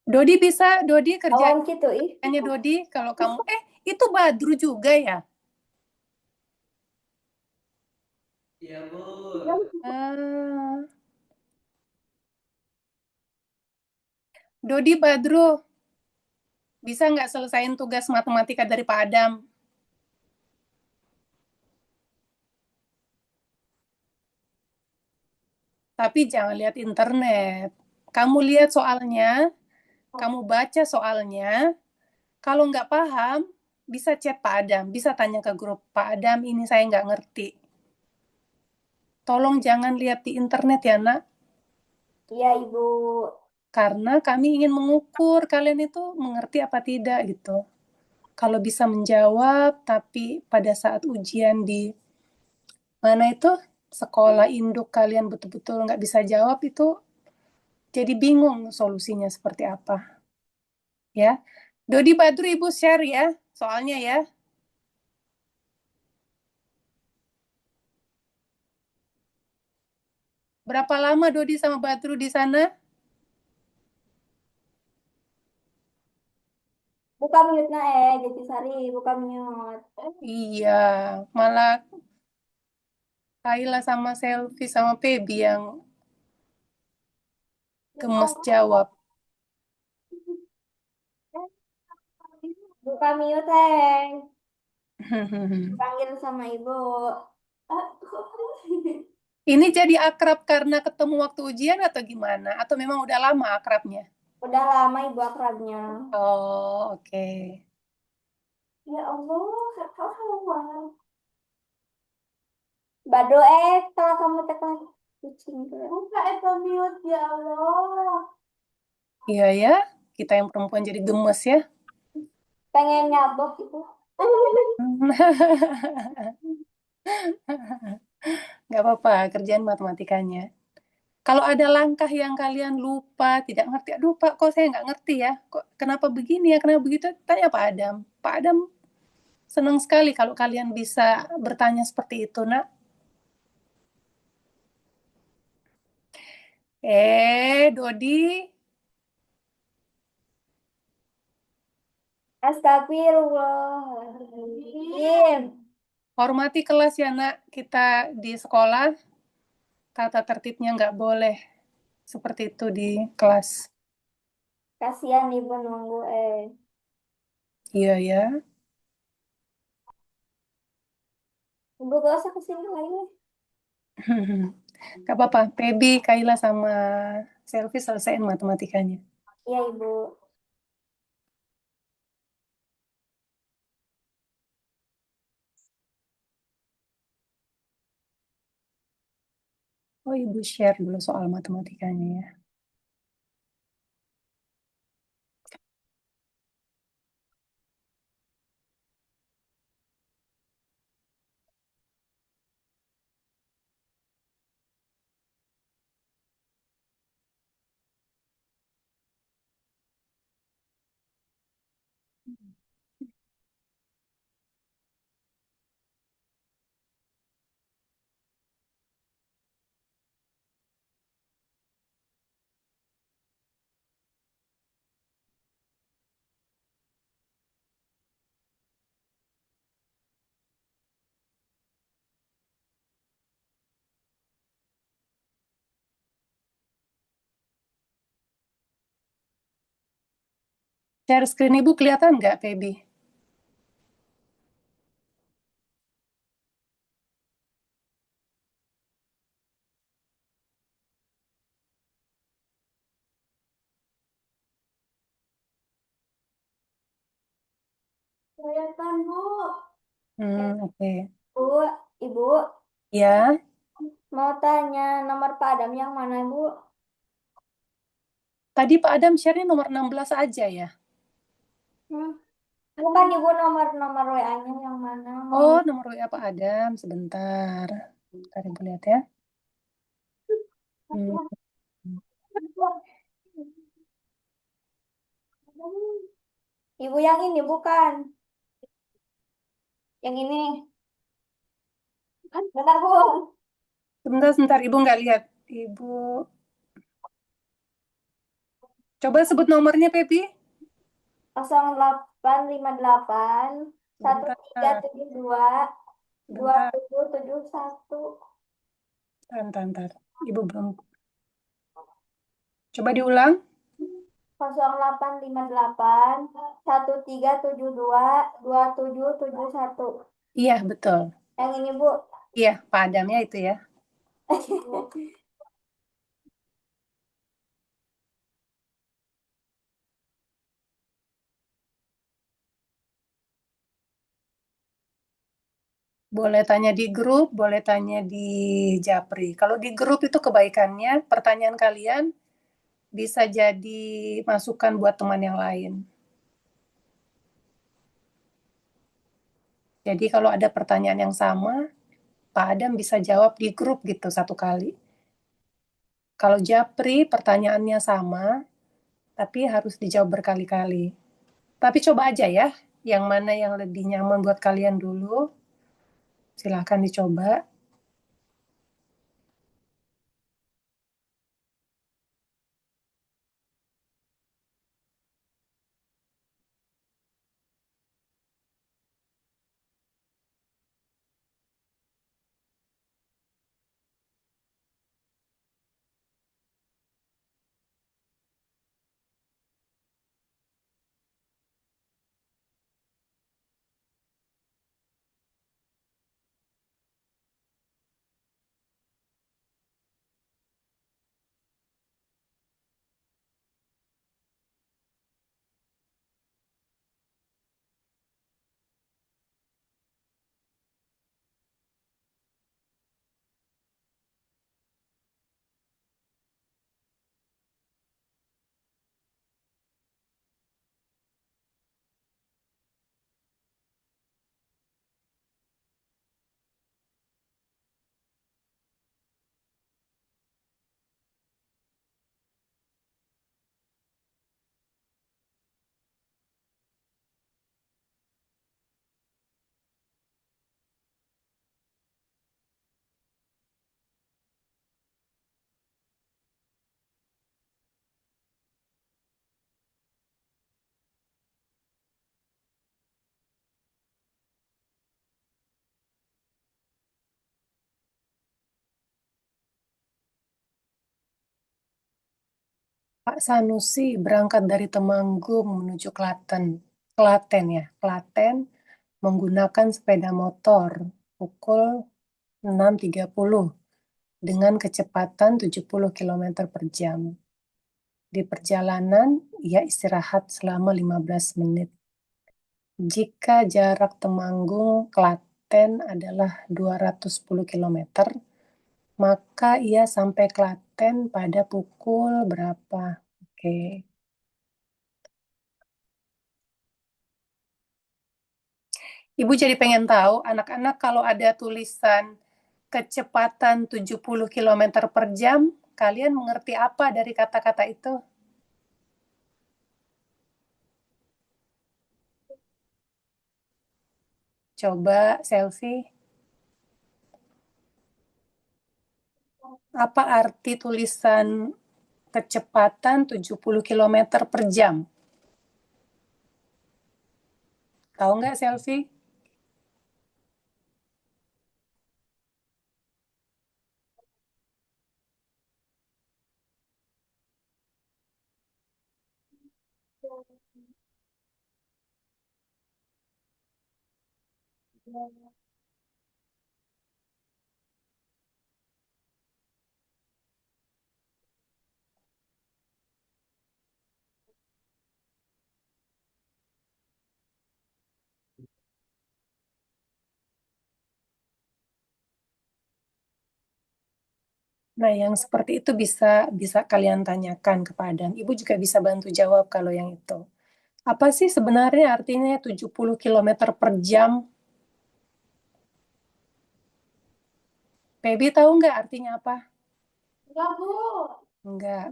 Dodi Awan kerjanya gitu, ih. Dodi, kalau kamu, itu Badru juga ya? Iya Bu. Ah, Dodi Badru, bisa nggak selesaiin tugas matematika dari Pak Adam? Tapi jangan lihat internet. Kamu lihat soalnya, kamu baca soalnya, kalau nggak paham, bisa chat Pak Adam, bisa tanya ke grup, Pak Adam ini saya nggak ngerti. Tolong jangan lihat di internet ya nak, Iya, Ibu. karena kami ingin mengukur kalian itu mengerti apa tidak gitu. Kalau bisa menjawab, tapi pada saat ujian di mana itu sekolah induk kalian betul-betul nggak bisa jawab itu, jadi bingung solusinya seperti apa. Ya, Dodi Badru Ibu share ya, soalnya ya. Berapa lama Dodi sama Badru di sana? Buka mute-nya, Jatisari, buka mute. Iya, malah Kayla sama Selfie sama Pebi yang gemes jawab. Buka mute, panggil sama Ibu. Ah, Ini jadi akrab karena ketemu waktu ujian atau gimana? Atau memang udah lama akrabnya? udah lama Ibu akrabnya. Oh, oke. Ya Allah, ketawa banget. Bado, kalau kamu tekan kucing tuh. Buka mute, ya Allah. Iya ya, kita yang perempuan jadi gemes ya. Pengen nyabok itu. Nggak apa-apa, kerjaan matematikanya. Kalau ada langkah yang kalian lupa, tidak ngerti, aduh Pak, kok saya nggak ngerti ya? Kok kenapa begini ya, kenapa begitu? Tanya Pak Adam. Pak Adam senang sekali kalau kalian bisa bertanya seperti itu, nak. Dodi, Astagfirullahaladzim. hormati kelas ya, nak. Kita di sekolah, tata tertibnya nggak boleh seperti itu di kelas. Kasihan Ibu nunggu, Iya ya. Ibu gak usah kesini lagi. Gak apa-apa. Pebi, Kaila sama Selvi selesaiin matematikanya. Iya ibu. Oh, Ibu share dulu soal matematikanya ya. Share screen Ibu kelihatan nggak, Pebi? Kelihatan bu. Oke. Bu, ibu Ya, mau tanya nomor Pak Adam yang mana bu? tadi Pak Adam share-nya nomor 16 aja ya. Hmm. Bukan ibu nomor WA-nya yang mana? Mau Oh, nomor WA Pak Adam. Sebentar. Bentar Ibu lihat ya. Hmm, ibu yang ini bukan? Yang ini. Bentar bu. Sebentar, Ibu nggak lihat. Ibu, coba sebut nomornya, Pebi. 0858 Sebentar, 1372 sebentar, 2771. sebentar. Ibu belum. Coba diulang. 0858 1372 2771. Iya, betul. Yang ini bu. Iya, Pak Adamnya itu ya. Boleh tanya di grup, boleh tanya di Japri. Kalau di grup itu kebaikannya, pertanyaan kalian bisa jadi masukan buat teman yang lain. Jadi kalau ada pertanyaan yang sama, Pak Adam bisa jawab di grup gitu satu kali. Kalau Japri pertanyaannya sama, tapi harus dijawab berkali-kali. Tapi coba aja ya, yang mana yang lebih nyaman buat kalian dulu. Silahkan dicoba. Pak Sanusi berangkat dari Temanggung menuju Klaten. Klaten ya, Klaten menggunakan sepeda motor pukul 6.30 dengan kecepatan 70 km per jam. Di perjalanan, ia istirahat selama 15 menit. Jika jarak Temanggung-Klaten adalah 210 km, maka ia sampai Klaten pada pukul berapa? Oke. Ibu jadi pengen tahu, anak-anak kalau ada tulisan kecepatan 70 km per jam, kalian mengerti apa dari kata-kata itu? Coba selfie. Apa arti tulisan kecepatan 70 km per jam? Tahu nggak selfie? Nah, yang seperti itu bisa kalian tanyakan ke Padang. Ibu juga bisa bantu jawab kalau yang itu. Apa sih sebenarnya artinya 70 km per jam? Pebi tahu nggak artinya apa? Enggak, Bu. Enggak.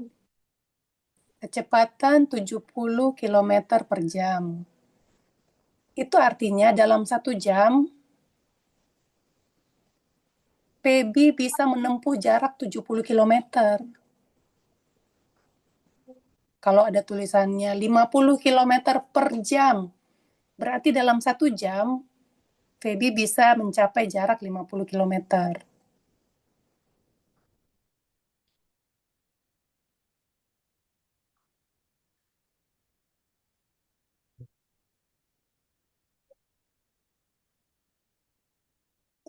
Kecepatan 70 km per jam. Itu artinya dalam 1 jam, Pebi bisa menempuh jarak 70 km. Kalau ada tulisannya 50 km per jam, berarti dalam 1 jam, Febi bisa mencapai jarak 50 km.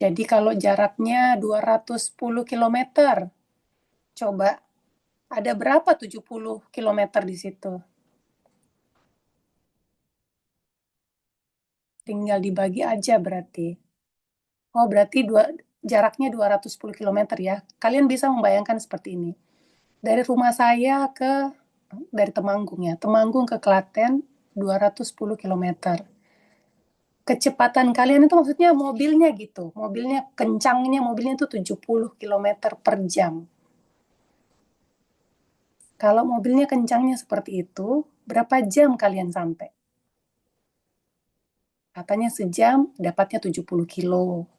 Jadi kalau jaraknya 210 km, coba ada berapa 70 km di situ? Tinggal dibagi aja berarti. Oh, berarti jaraknya 210 km ya. Kalian bisa membayangkan seperti ini. Dari rumah saya dari Temanggung ya. Temanggung ke Klaten 210 km. Kecepatan kalian itu maksudnya mobilnya gitu. Mobilnya kencangnya mobilnya itu 70 km per jam. Kalau mobilnya kencangnya seperti itu, berapa jam kalian sampai? Katanya sejam dapatnya 70 kilo.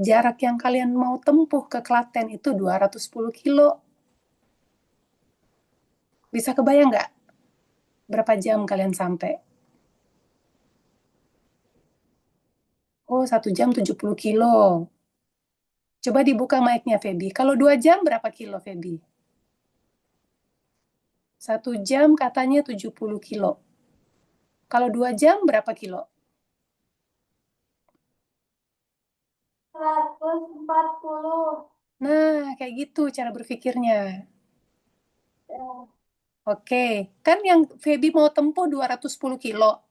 Jarak yang kalian mau tempuh ke Klaten itu 210 kilo. Bisa kebayang nggak? Berapa jam kalian sampai? Oh, 1 jam 70 kilo. Coba dibuka mic-nya, Feby. Kalau 2 jam berapa kilo, Feby? 1 jam katanya 70 kilo. Kalau 2 jam berapa kilo? 140. Nah, kayak gitu cara berpikirnya. Ya. Oke, kan yang Feby mau tempuh 210 kilo.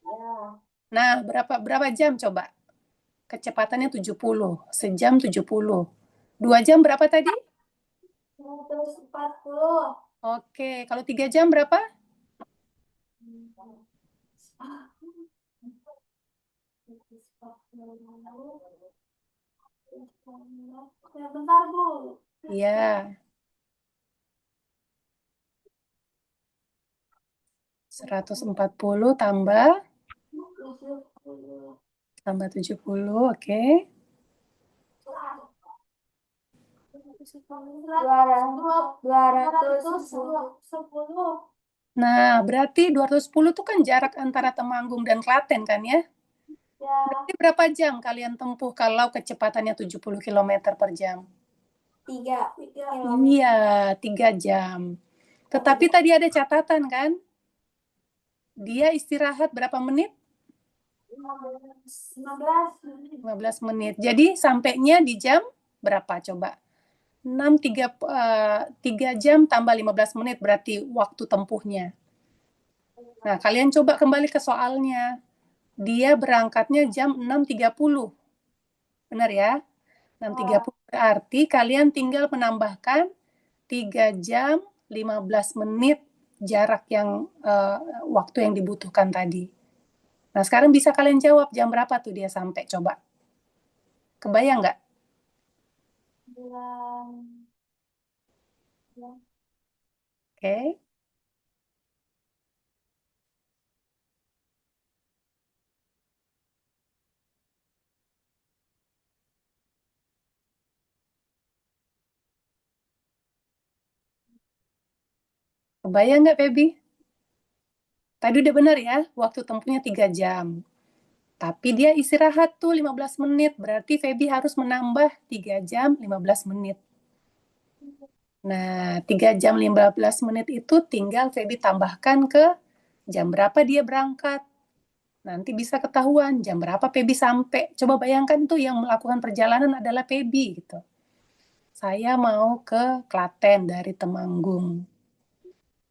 Ya. Nah, berapa jam coba? Kecepatannya 70, sejam 70. 2 jam berapa tadi? 140. Oke, kalau 3 jam berapa? Ya, bentar, Bu. Iya, 140 tambah 70, oke. 210. Nah, berarti 210 itu kan jarak antara Temanggung dan Klaten kan ya? Ya. Berarti berapa jam kalian tempuh kalau kecepatannya 70 km per jam? 3. Iya, 3 jam. Tetapi tadi ada catatan kan? Dia istirahat berapa menit? 15. 15 menit. Jadi sampainya di jam berapa coba? 3 jam tambah 15 menit berarti waktu tempuhnya. Nah, kalian coba kembali ke soalnya. Dia berangkatnya jam 6.30. Benar ya? 6.30 berarti kalian tinggal menambahkan 3 jam 15 menit jarak yang waktu yang dibutuhkan tadi. Nah, sekarang bisa kalian jawab jam berapa tuh dia sampai, coba. Kebayang nggak? Oke. Kebayang nggak, Feby? Tadi udah benar ya, waktu tempuhnya 3 jam. Tapi dia istirahat tuh 15 menit, berarti Feby harus menambah 3 jam 15 menit. Nah, 3 jam 15 menit itu tinggal Feby tambahkan ke jam berapa dia berangkat. Nanti bisa ketahuan jam berapa Feby sampai. Coba bayangkan tuh yang melakukan perjalanan adalah Feby gitu. Saya mau ke Klaten dari Temanggung.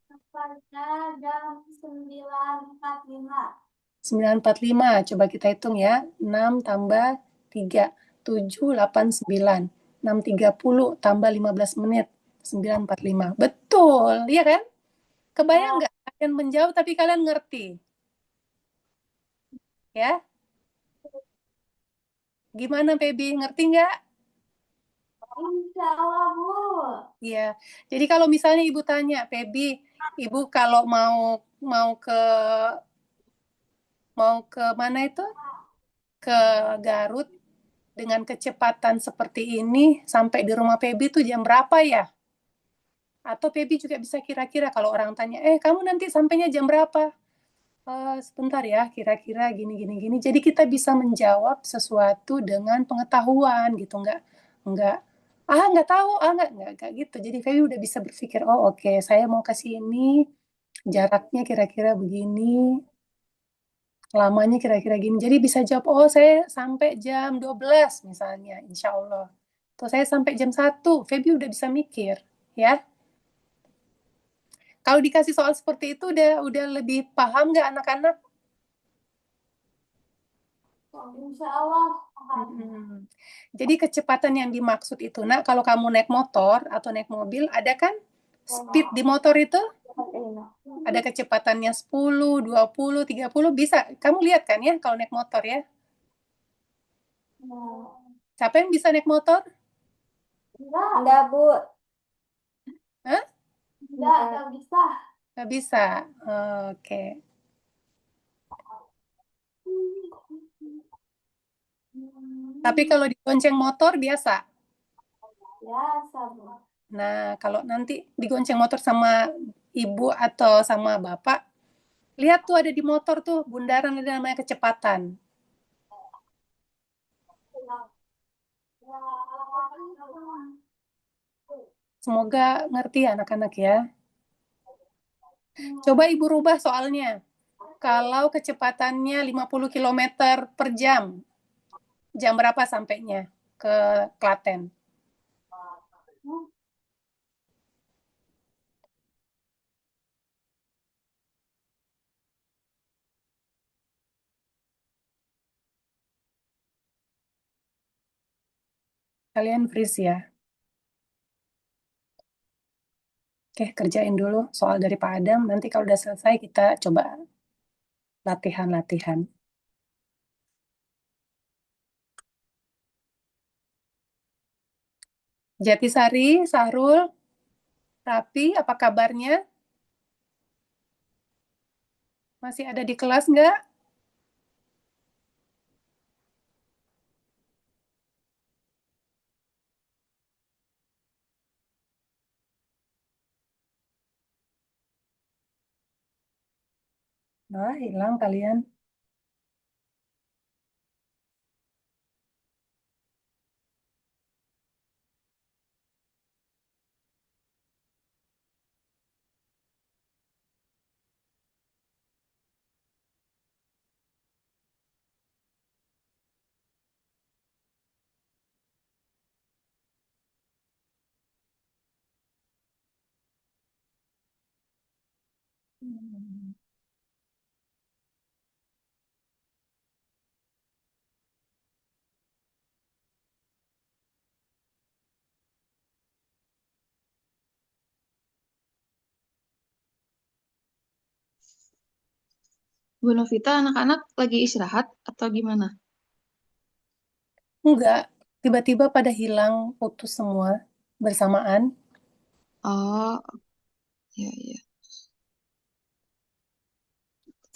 Tepatnya jam 9.45. 9.45, coba kita hitung ya. 6 tambah 3, 7, 8, 9. 6.30 tambah 15 menit, 9.45. Betul, iya kan? Kebayang nggak kalian menjawab tapi kalian ngerti? Ya, gimana Feby? Ngerti nggak? Insya Allah, Bu. Iya. Jadi kalau misalnya ibu tanya, Feby, ibu kalau mau ke mana itu? Ke Garut dengan kecepatan seperti ini sampai di rumah Feby tuh jam berapa ya? Atau Feby juga bisa kira-kira kalau orang tanya, kamu nanti sampainya jam berapa? Sebentar ya, kira-kira gini gini gini. Jadi kita bisa menjawab sesuatu dengan pengetahuan gitu, nggak nggak tahu, nggak gitu. Jadi Feby udah bisa berpikir, oh oke, saya mau ke sini, jaraknya kira-kira begini, lamanya kira-kira gini. Jadi bisa jawab, oh saya sampai jam 12 misalnya, insya Allah. Atau saya sampai jam 1, Feby udah bisa mikir, ya. Kalau dikasih soal seperti itu udah lebih paham nggak anak-anak? Insya Allah. Jadi kecepatan yang dimaksud itu, nak, kalau kamu naik motor atau naik mobil, ada kan speed di motor itu? Ada kecepatannya 10, 20, 30, bisa. Kamu lihat kan ya kalau naik motor ya? Siapa yang bisa naik motor? Enggak, Bu. Hah? Enggak bisa. Nggak bisa. Oke. Tapi kalau digonceng motor biasa. Biasa, Bu. Nah, kalau nanti digonceng motor sama ibu atau sama bapak, lihat tuh ada di motor tuh bundaran ada namanya kecepatan. Semoga ngerti anak-anak ya. Coba ibu rubah soalnya. Kalau kecepatannya 50 km per jam berapa sampainya ke Klaten? Kalian freeze ya. Oke, kerjain dulu soal dari Pak Adam. Nanti kalau udah selesai kita coba latihan-latihan. Jatisari, Sahrul, Rapi, apa kabarnya? Masih ada di kelas nggak? Nah, hilang kalian. Hmm. Bu Novita, anak-anak lagi istirahat atau gimana? Enggak, tiba-tiba pada hilang, putus semua bersamaan. Oh, iya, iya.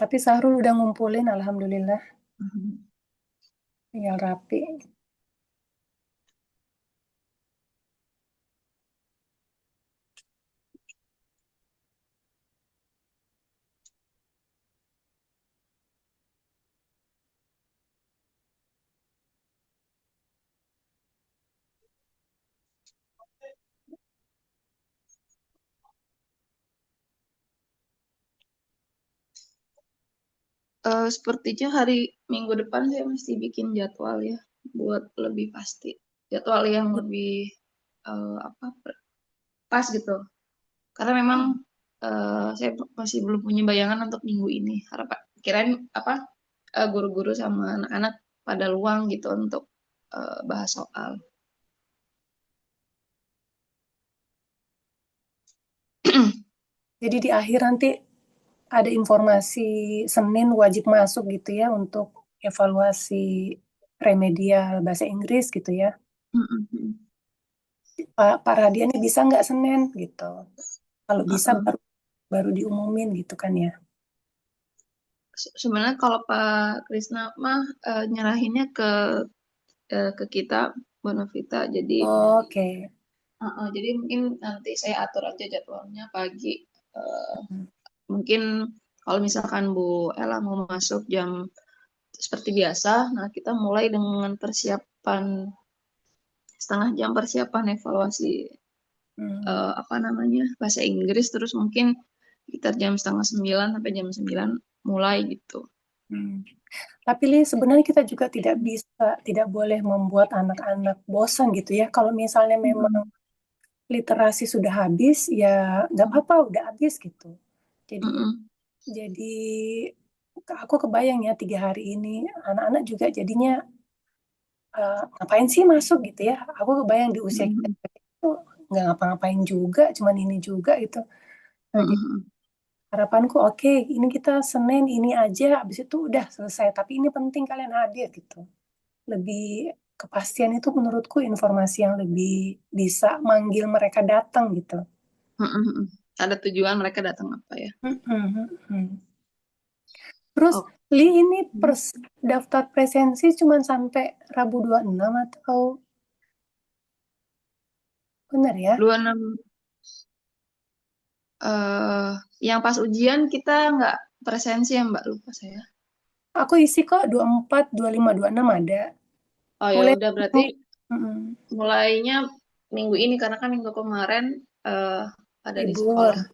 Tapi Sahrul udah ngumpulin, alhamdulillah, Mhm. tinggal rapi. Sepertinya hari minggu depan saya mesti bikin jadwal ya, buat lebih pasti. Jadwal yang lebih apa pas gitu. Karena memang saya masih belum punya bayangan untuk minggu ini. Harapan kirain apa guru-guru sama anak-anak pada luang gitu untuk bahas soal. Jadi di akhir nanti ada informasi Senin wajib masuk gitu ya untuk evaluasi remedial bahasa Inggris gitu ya. Mm-mm. Pak Radian ini bisa nggak Senin gitu. Kalau bisa Uh-uh. baru diumumin gitu kan ya. Sebenarnya kalau Pak Krisna mah nyerahinnya ke kita Bonavita. Jadi Oke. jadi mungkin nanti saya atur aja jadwalnya pagi. Eh, Mungkin kalau misalkan Bu Ella mau masuk jam seperti biasa, nah kita mulai dengan persiapan setengah jam persiapan evaluasi apa namanya bahasa Inggris, terus mungkin sekitar jam setengah 9 sampai jam 9 mulai gitu. Tapi Li, sebenarnya kita juga tidak boleh membuat anak-anak bosan gitu ya. Kalau misalnya memang Mm-mm. literasi sudah habis, ya nggak apa-apa, udah habis gitu. Jadinya, Mm-mm. jadi aku kebayang ya 3 hari ini anak-anak juga jadinya ngapain sih masuk gitu ya. Aku kebayang di usia kita Mm-mm. itu nggak ngapa-ngapain juga, cuman ini juga gitu. Nah, jadi Mm-mm. harapanku oke, ini kita Senin ini aja, habis itu udah selesai. Tapi ini penting kalian hadir gitu. Lebih kepastian itu menurutku informasi yang lebih bisa manggil mereka datang gitu. Mm-mm. Ada tujuan mereka datang apa ya? Terus Oh, Li ini daftar presensi cuma sampai Rabu 26 atau benar ya? 26 eh yang pas ujian kita nggak presensi ya Mbak, lupa saya. Aku isi kok 24, 25, 26 ada. Oh ya Mulai udah berarti mm, mulainya minggu ini karena kan minggu kemarin eh ada di libur. sekolah.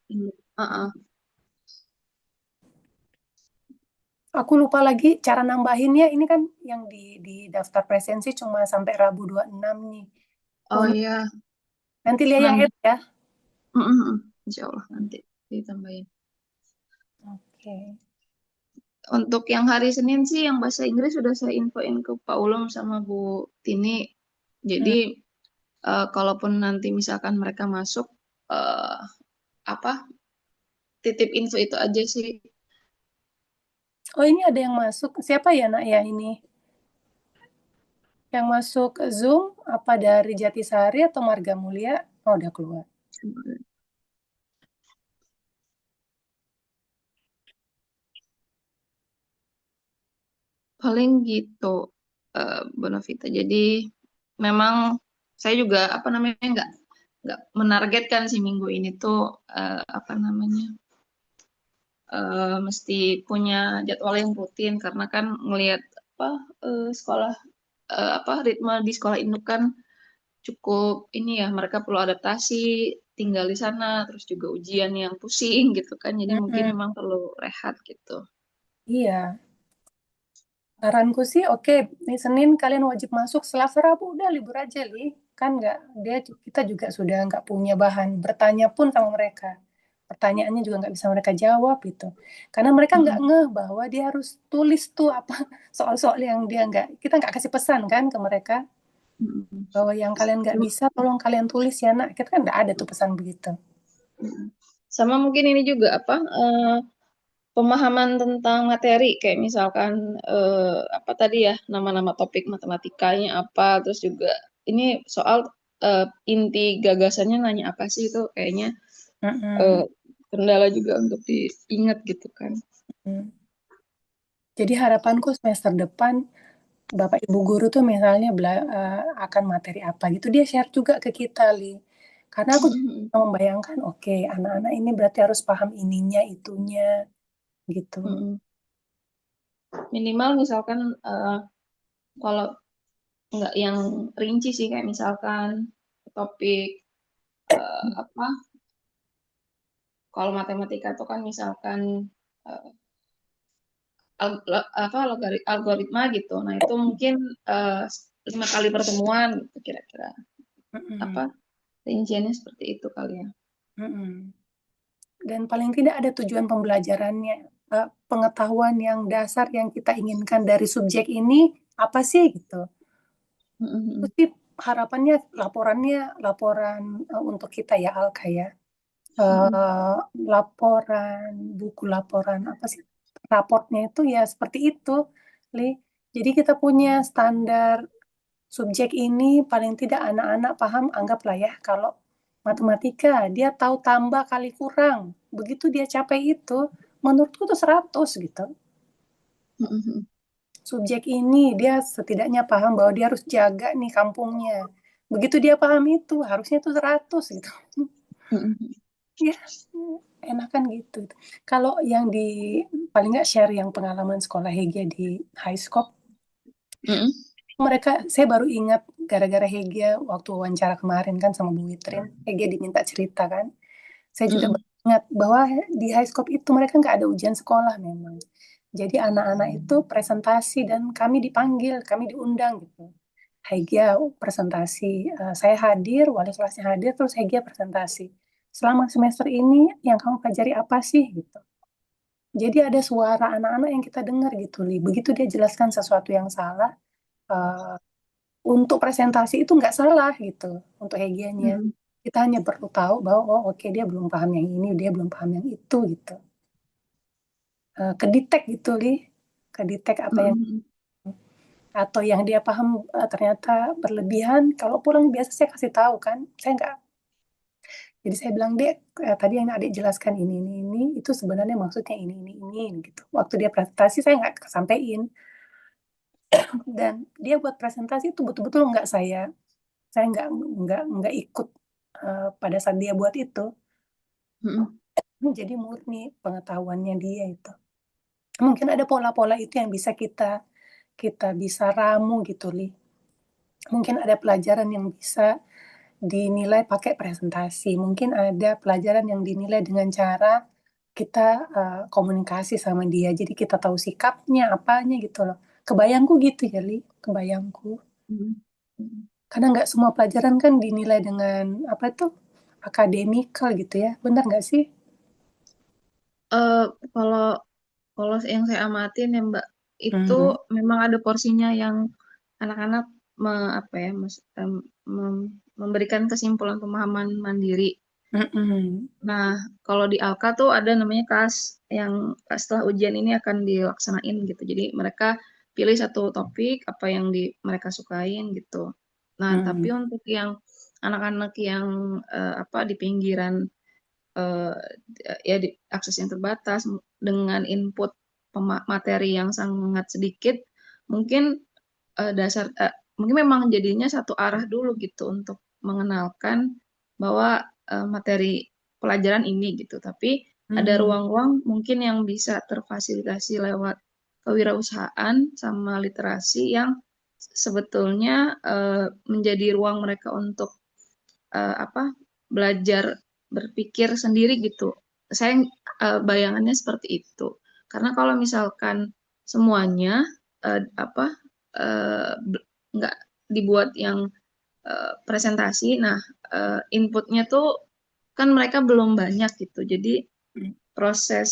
Heeh. Aku lupa lagi cara nambahinnya. Ini kan yang di daftar presensi cuma sampai Rabu 26 nih. Oh iya, Nanti Lia yang nanti add ya. Insya Allah nanti ditambahin. Oke. Untuk yang hari Senin sih yang bahasa Inggris sudah saya infoin ke Pak Ulum sama Bu Tini. Jadi Hmm. kalaupun nanti misalkan mereka masuk eh, apa titip info itu aja sih. Oh ini ada yang masuk. Siapa ya nak ya ini? Yang masuk Zoom apa dari Jatisari atau Marga Mulia? Oh udah keluar. Paling gitu, Bonavita. Jadi memang saya juga apa namanya nggak menargetkan sih minggu ini tuh apa namanya mesti punya jadwal yang rutin karena kan ngelihat apa sekolah apa ritme di sekolah induk kan cukup ini ya mereka perlu adaptasi tinggal di sana terus juga ujian yang pusing gitu kan jadi mungkin Mm-mm. memang perlu rehat gitu. Iya, saranku sih oke, nih Senin kalian wajib masuk, Selasa Rabu udah libur aja, Li. Kan nggak, kita juga sudah nggak punya bahan bertanya pun sama mereka. pertanyaannya juga nggak bisa mereka jawab gitu. Karena mereka nggak Mm-mm. ngeh bahwa dia harus tulis tuh apa soal-soal yang dia nggak, kita nggak kasih pesan kan ke mereka Mm-mm. bahwa yang kalian nggak bisa tolong kalian tulis ya nak. Kita kan nggak ada tuh pesan begitu. Mm-mm. Sama mungkin ini juga apa pemahaman tentang materi kayak misalkan apa tadi ya nama-nama topik matematikanya apa, terus juga ini soal inti gagasannya nanya apa sih, itu kayaknya Mm-mm. kendala juga untuk diingat gitu kan. Mm. Jadi harapanku semester depan Bapak Ibu guru tuh misalnya akan materi apa gitu, dia share juga ke kita, Li. Karena aku juga Mm-mm. membayangkan, oke, anak-anak ini berarti harus paham ininya, itunya, gitu. Mm-mm. Minimal misalkan kalau nggak yang rinci sih kayak misalkan topik apa kalau matematika tuh kan misalkan eh, algoritma gitu. Nah, itu mungkin eh, 5 kali pertemuan gitu kira-kira. Apa Mm-mm. rinciannya seperti itu kali ya. Mm-mm. Dan paling tidak ada tujuan pembelajarannya, pengetahuan yang dasar yang kita inginkan dari subjek ini apa sih gitu. Itu Mm-mm. sih harapannya laporan untuk kita ya Alka ya. Mm-mm. eh, Laporan, buku laporan apa sih, raportnya itu ya seperti itu, Li. Jadi kita punya standar subjek ini paling tidak anak-anak paham, anggaplah ya kalau matematika dia tahu tambah kali kurang. Begitu dia capai itu, menurutku tuh 100 gitu. Mm-mm. Subjek ini dia setidaknya paham bahwa dia harus jaga nih kampungnya. Begitu dia paham itu, harusnya tuh 100 gitu. Mm-mm. Ya, enakan gitu. Kalau yang di paling nggak share yang pengalaman sekolah Hegia di high school, Mm-mm. mereka saya baru ingat gara-gara Hegia waktu wawancara kemarin kan sama Bu Witrin, Hegia diminta cerita kan. Saya juga Mm-mm. baru ingat bahwa di high school itu mereka nggak ada ujian sekolah memang. Jadi anak-anak itu presentasi dan kami dipanggil, kami diundang gitu. Hegia presentasi, saya hadir, wali kelasnya hadir, terus Hegia presentasi. Selama semester ini yang kamu pelajari apa sih gitu. Jadi ada suara anak-anak yang kita dengar gitu, Li. Begitu dia jelaskan sesuatu yang salah, eh, untuk presentasi itu nggak salah gitu, untuk Hegianya. Mm-mm. Kita hanya perlu tahu bahwa, oh oke dia belum paham yang ini, dia belum paham yang itu gitu. Kedetek gitu, Li. Kedetek apa yang, Mm-mm. atau yang dia paham ternyata berlebihan. Kalau pulang biasa saya kasih tahu kan, saya nggak. Jadi saya bilang, Dek, tadi yang adik jelaskan ini, itu sebenarnya maksudnya ini, gitu. Waktu dia presentasi saya nggak kesampaikan. Dan dia buat presentasi itu betul-betul nggak saya nggak ikut pada saat dia buat itu. Mm-mm. Jadi murni pengetahuannya dia itu. Mungkin ada pola-pola itu yang bisa kita kita bisa ramu gitu, Li. Mungkin ada pelajaran yang bisa dinilai pakai presentasi. Mungkin ada pelajaran yang dinilai dengan cara kita komunikasi sama dia. Jadi kita tahu sikapnya, apanya gitu loh. Kebayangku gitu ya, Li. Kebayangku. Mm-mm. Karena nggak semua pelajaran kan dinilai dengan apa itu akademikal gitu ya. Benar nggak sih? Eh, kalau kalau yang saya amatin ya Mbak, itu Mhm. memang ada porsinya yang anak-anak apa ya memberikan kesimpulan pemahaman mandiri. Mm-mm. Nah, kalau di Alka tuh ada namanya KAS yang setelah ujian ini akan dilaksanain gitu. Jadi mereka pilih satu topik apa yang mereka sukain gitu. Nah, tapi Mm-mm. untuk yang anak-anak yang apa di pinggiran eh, ya di akses yang terbatas dengan input materi yang sangat sedikit, mungkin mungkin memang jadinya satu arah dulu gitu untuk mengenalkan bahwa materi pelajaran ini gitu. Tapi ada Mm. ruang-ruang mungkin yang bisa terfasilitasi lewat kewirausahaan sama literasi yang sebetulnya menjadi ruang mereka untuk apa belajar berpikir sendiri gitu. Saya bayangannya seperti itu. Karena kalau misalkan semuanya apa nggak dibuat yang presentasi, nah inputnya tuh kan mereka belum banyak gitu. Jadi Hmm. proses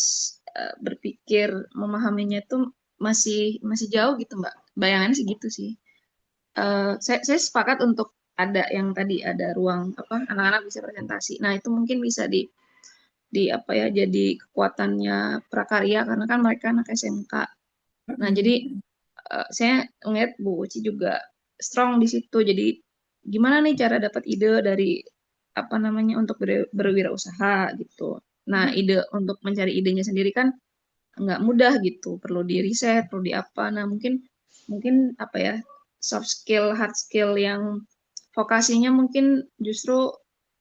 berpikir memahaminya itu masih jauh gitu Mbak. Bayangannya sih gitu sih. Saya sepakat untuk ada yang tadi ada ruang apa anak-anak bisa presentasi. Nah itu mungkin bisa di apa ya jadi kekuatannya prakarya karena kan mereka anak SMK. Nah jadi saya ngeliat Bu Uci juga strong di situ. Jadi gimana nih cara dapat ide dari apa namanya untuk berwirausaha gitu. Nah ide untuk mencari idenya sendiri kan nggak mudah gitu. Perlu di riset, perlu di apa. Nah mungkin mungkin apa ya soft skill, hard skill yang vokasinya mungkin justru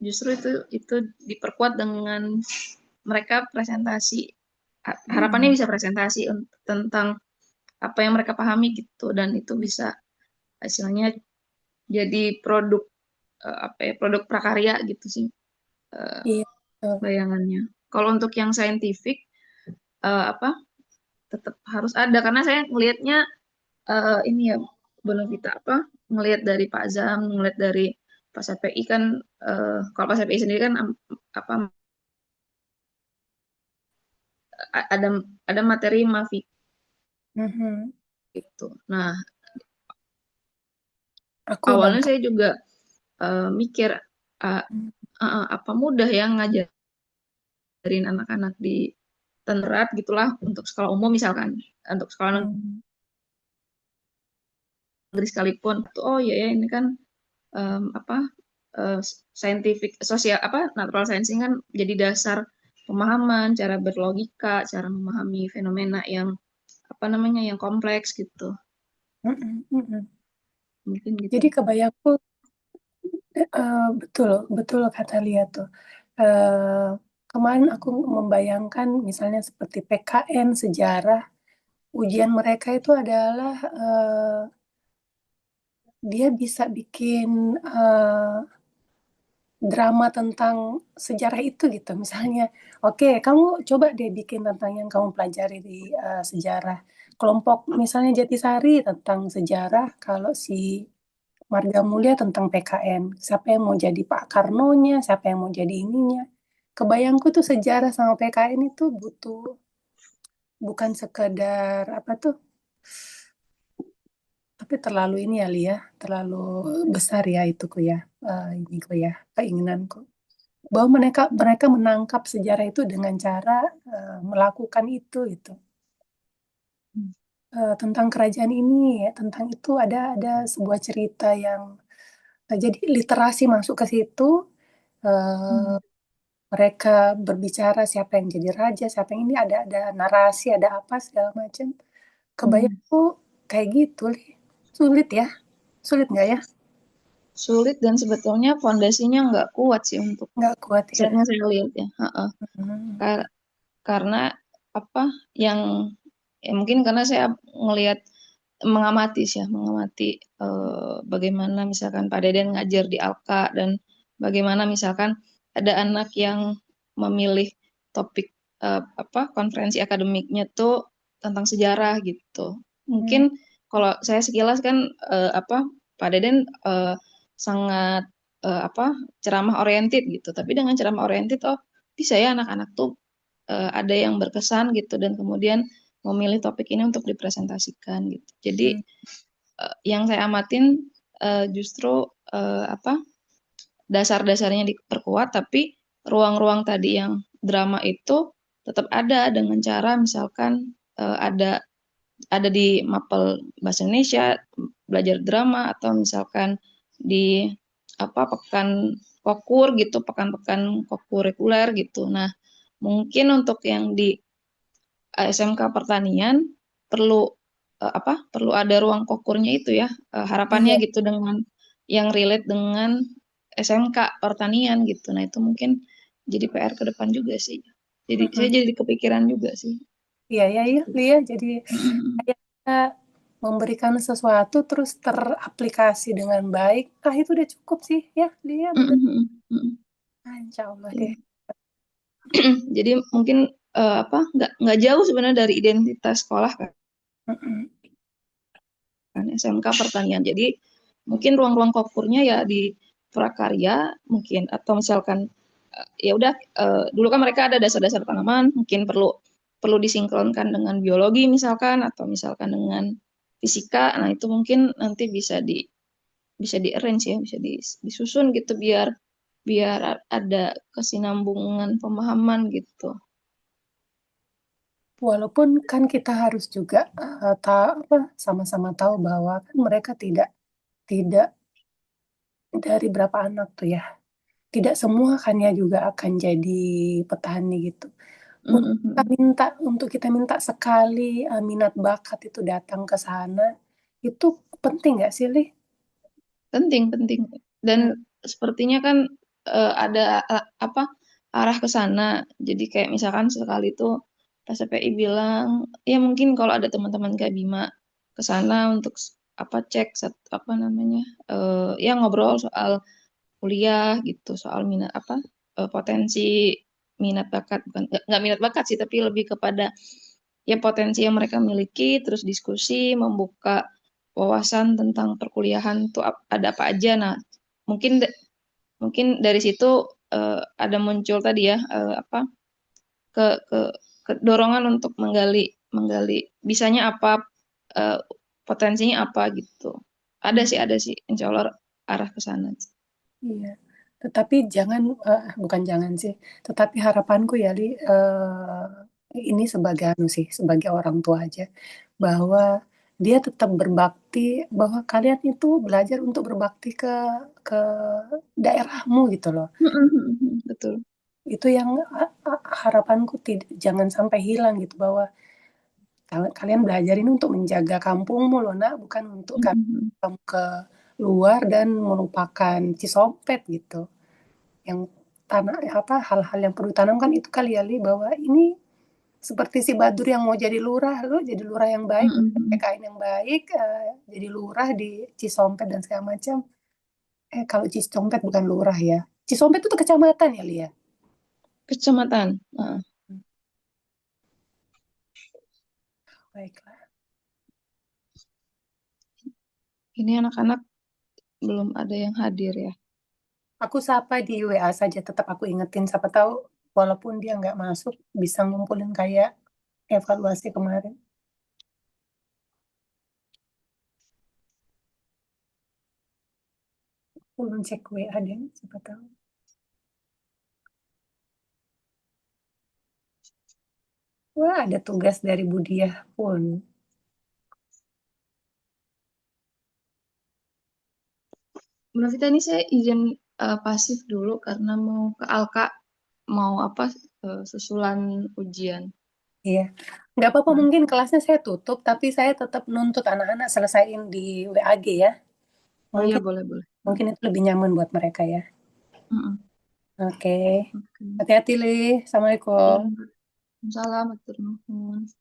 justru itu diperkuat dengan mereka presentasi. Harapannya bisa presentasi tentang apa yang mereka pahami gitu dan itu bisa hasilnya jadi produk apa ya produk prakarya gitu sih Iya, betul. bayangannya. Kalau untuk yang saintifik apa tetap harus ada karena saya ngelihatnya ini ya Bu Novita apa ngelihat dari Pak Zam, ngelihat dari Pak SPI kan kalau Pak SPI sendiri kan apa ada materi mafik Mhm. gitu. Nah Aku awalnya nangkap. saya juga mikir uh, apa mudah ya ngajarin anak-anak di Tenrat gitulah untuk sekolah umum misalkan untuk sekolah Hmm. negeri sekalipun oh iya ya ini kan apa uh, scientific sosial apa natural science ini kan jadi dasar pemahaman cara berlogika cara memahami fenomena yang apa namanya yang kompleks gitu Mhm, mhm. mungkin gitu Jadi kebayangku betul betul kata Lia tuh. Eh, Kemarin aku membayangkan misalnya seperti PKN sejarah, ujian mereka itu adalah dia bisa bikin drama tentang sejarah itu gitu. Misalnya, oke, kamu coba deh bikin tentang yang kamu pelajari di sejarah. Kelompok misalnya Jatisari tentang sejarah, kalau si Marga Mulia tentang PKN. Siapa yang mau jadi Pak Karnonya, siapa yang mau jadi ininya. Kebayangku tuh sejarah sama PKN itu butuh bukan sekedar apa tuh, tapi terlalu ini ya Lia, terlalu besar ya itu ya, ini ya keinginanku. Bahwa mereka mereka menangkap sejarah itu dengan cara melakukan itu gitu. Tentang kerajaan ini, ya, tentang itu ada sebuah cerita yang jadi literasi masuk ke situ. eh, Mereka berbicara siapa yang jadi raja, siapa yang ini ada narasi, ada apa segala macam. Kebayangku kayak gitu, Li. Sulit ya, sulit nggak ya? sulit dan sebetulnya fondasinya nggak kuat sih untuk Nggak kuat ya. saya lihat ya Hmm. karena apa yang ya mungkin karena saya ngelihat mengamati sih ya mengamati bagaimana misalkan Pak Deden ngajar di Alka dan bagaimana misalkan ada anak yang memilih topik apa konferensi akademiknya tuh tentang sejarah gitu mungkin Hmm. kalau saya sekilas kan apa Pak Deden sangat apa ceramah oriented gitu tapi dengan ceramah oriented oh bisa ya anak-anak tuh ada yang berkesan gitu dan kemudian memilih topik ini untuk dipresentasikan gitu. Jadi Hmm. yang saya amatin justru apa dasar-dasarnya diperkuat tapi ruang-ruang tadi yang drama itu tetap ada dengan cara misalkan ada di mapel bahasa Indonesia belajar drama atau misalkan di apa pekan kokur gitu pekan-pekan kokurikuler gitu. Nah mungkin untuk yang di SMK Pertanian perlu apa? Perlu ada ruang kokurnya itu ya. Harapannya Iya, gitu dengan yang relate dengan SMK Pertanian gitu. Nah, itu mungkin jadi PR ke depan juga sih. Jadi saya mm-mm. jadi kepikiran juga sih. Iya, iya, iya, Lia. Jadi kayak kita memberikan sesuatu terus teraplikasi dengan baik, itu udah cukup sih, ya, Lia, menurut. Insya Allah deh. Jadi mungkin apa nggak jauh sebenarnya dari identitas sekolah kan Mm-mm. SMK Pertanian. Jadi mungkin ruang-ruang kokurnya ya di prakarya mungkin atau misalkan ya udah dulu kan mereka ada dasar-dasar tanaman, mungkin perlu disinkronkan dengan biologi misalkan atau misalkan dengan fisika. Nah, itu mungkin nanti bisa di arrange ya, bisa disusun gitu biar biar ada kesinambungan pemahaman gitu. Walaupun kan kita harus juga sama-sama tahu bahwa kan mereka tidak dari berapa anak tuh ya, tidak semua kan ya juga akan jadi petani gitu. Untuk kita minta sekali minat bakat itu datang ke sana, itu penting nggak sih, Li? Penting. Dan sepertinya kan ada apa arah ke sana. Jadi kayak misalkan sekali itu PSPI bilang, ya mungkin kalau ada teman-teman kayak Bima ke sana untuk apa cek apa namanya ya ngobrol soal kuliah gitu, soal minat apa potensi minat bakat, bukan nggak minat bakat sih, tapi lebih kepada ya potensi yang mereka miliki, terus diskusi membuka wawasan tentang perkuliahan tuh ada apa aja. Nah, mungkin mungkin dari situ ada muncul tadi ya apa ke ke dorongan untuk menggali bisanya apa, eh, potensinya apa gitu. Ada sih insya Allah arah ke sana. Iya, tetapi jangan, bukan jangan sih, tetapi harapanku ya, Li, ini sebagai sebagai orang tua aja, bahwa dia tetap berbakti, bahwa kalian itu belajar untuk berbakti ke daerahmu gitu loh. Betul. Itu yang harapanku jangan sampai hilang gitu, bahwa kalian belajar ini untuk menjaga kampungmu loh, nak, bukan untuk kamu ke luar dan melupakan Cisompet gitu. Yang hal-hal yang perlu ditanamkan itu kali ya, Li, bahwa ini seperti si Badur yang mau jadi lurah, lo jadi lurah yang baik, PKN yang baik, jadi lurah di Cisompet dan segala macam. Kalau Cisompet bukan lurah ya. Cisompet itu kecamatan ya, Li ya? Kecamatan. Baiklah. Ini anak-anak belum ada yang hadir ya. Aku sapa di WA saja, tetap aku ingetin, siapa tahu walaupun dia nggak masuk, bisa ngumpulin kayak evaluasi kemarin. Belum cek WA deh, siapa tahu. Wah, ada tugas dari Budiah pun. Mbak Vita, ini saya izin pasif dulu karena mau ke Alka, mau apa susulan ujian. Iya, nggak apa-apa, mungkin kelasnya saya tutup, tapi saya tetap nuntut anak-anak selesaiin di WAG ya. Oh iya, Mungkin boleh. mungkin itu lebih nyaman buat mereka ya. Oke. Oke. Hati-hati, Li. Assalamualaikum. Salam, warahmatullahi wabarakatuh.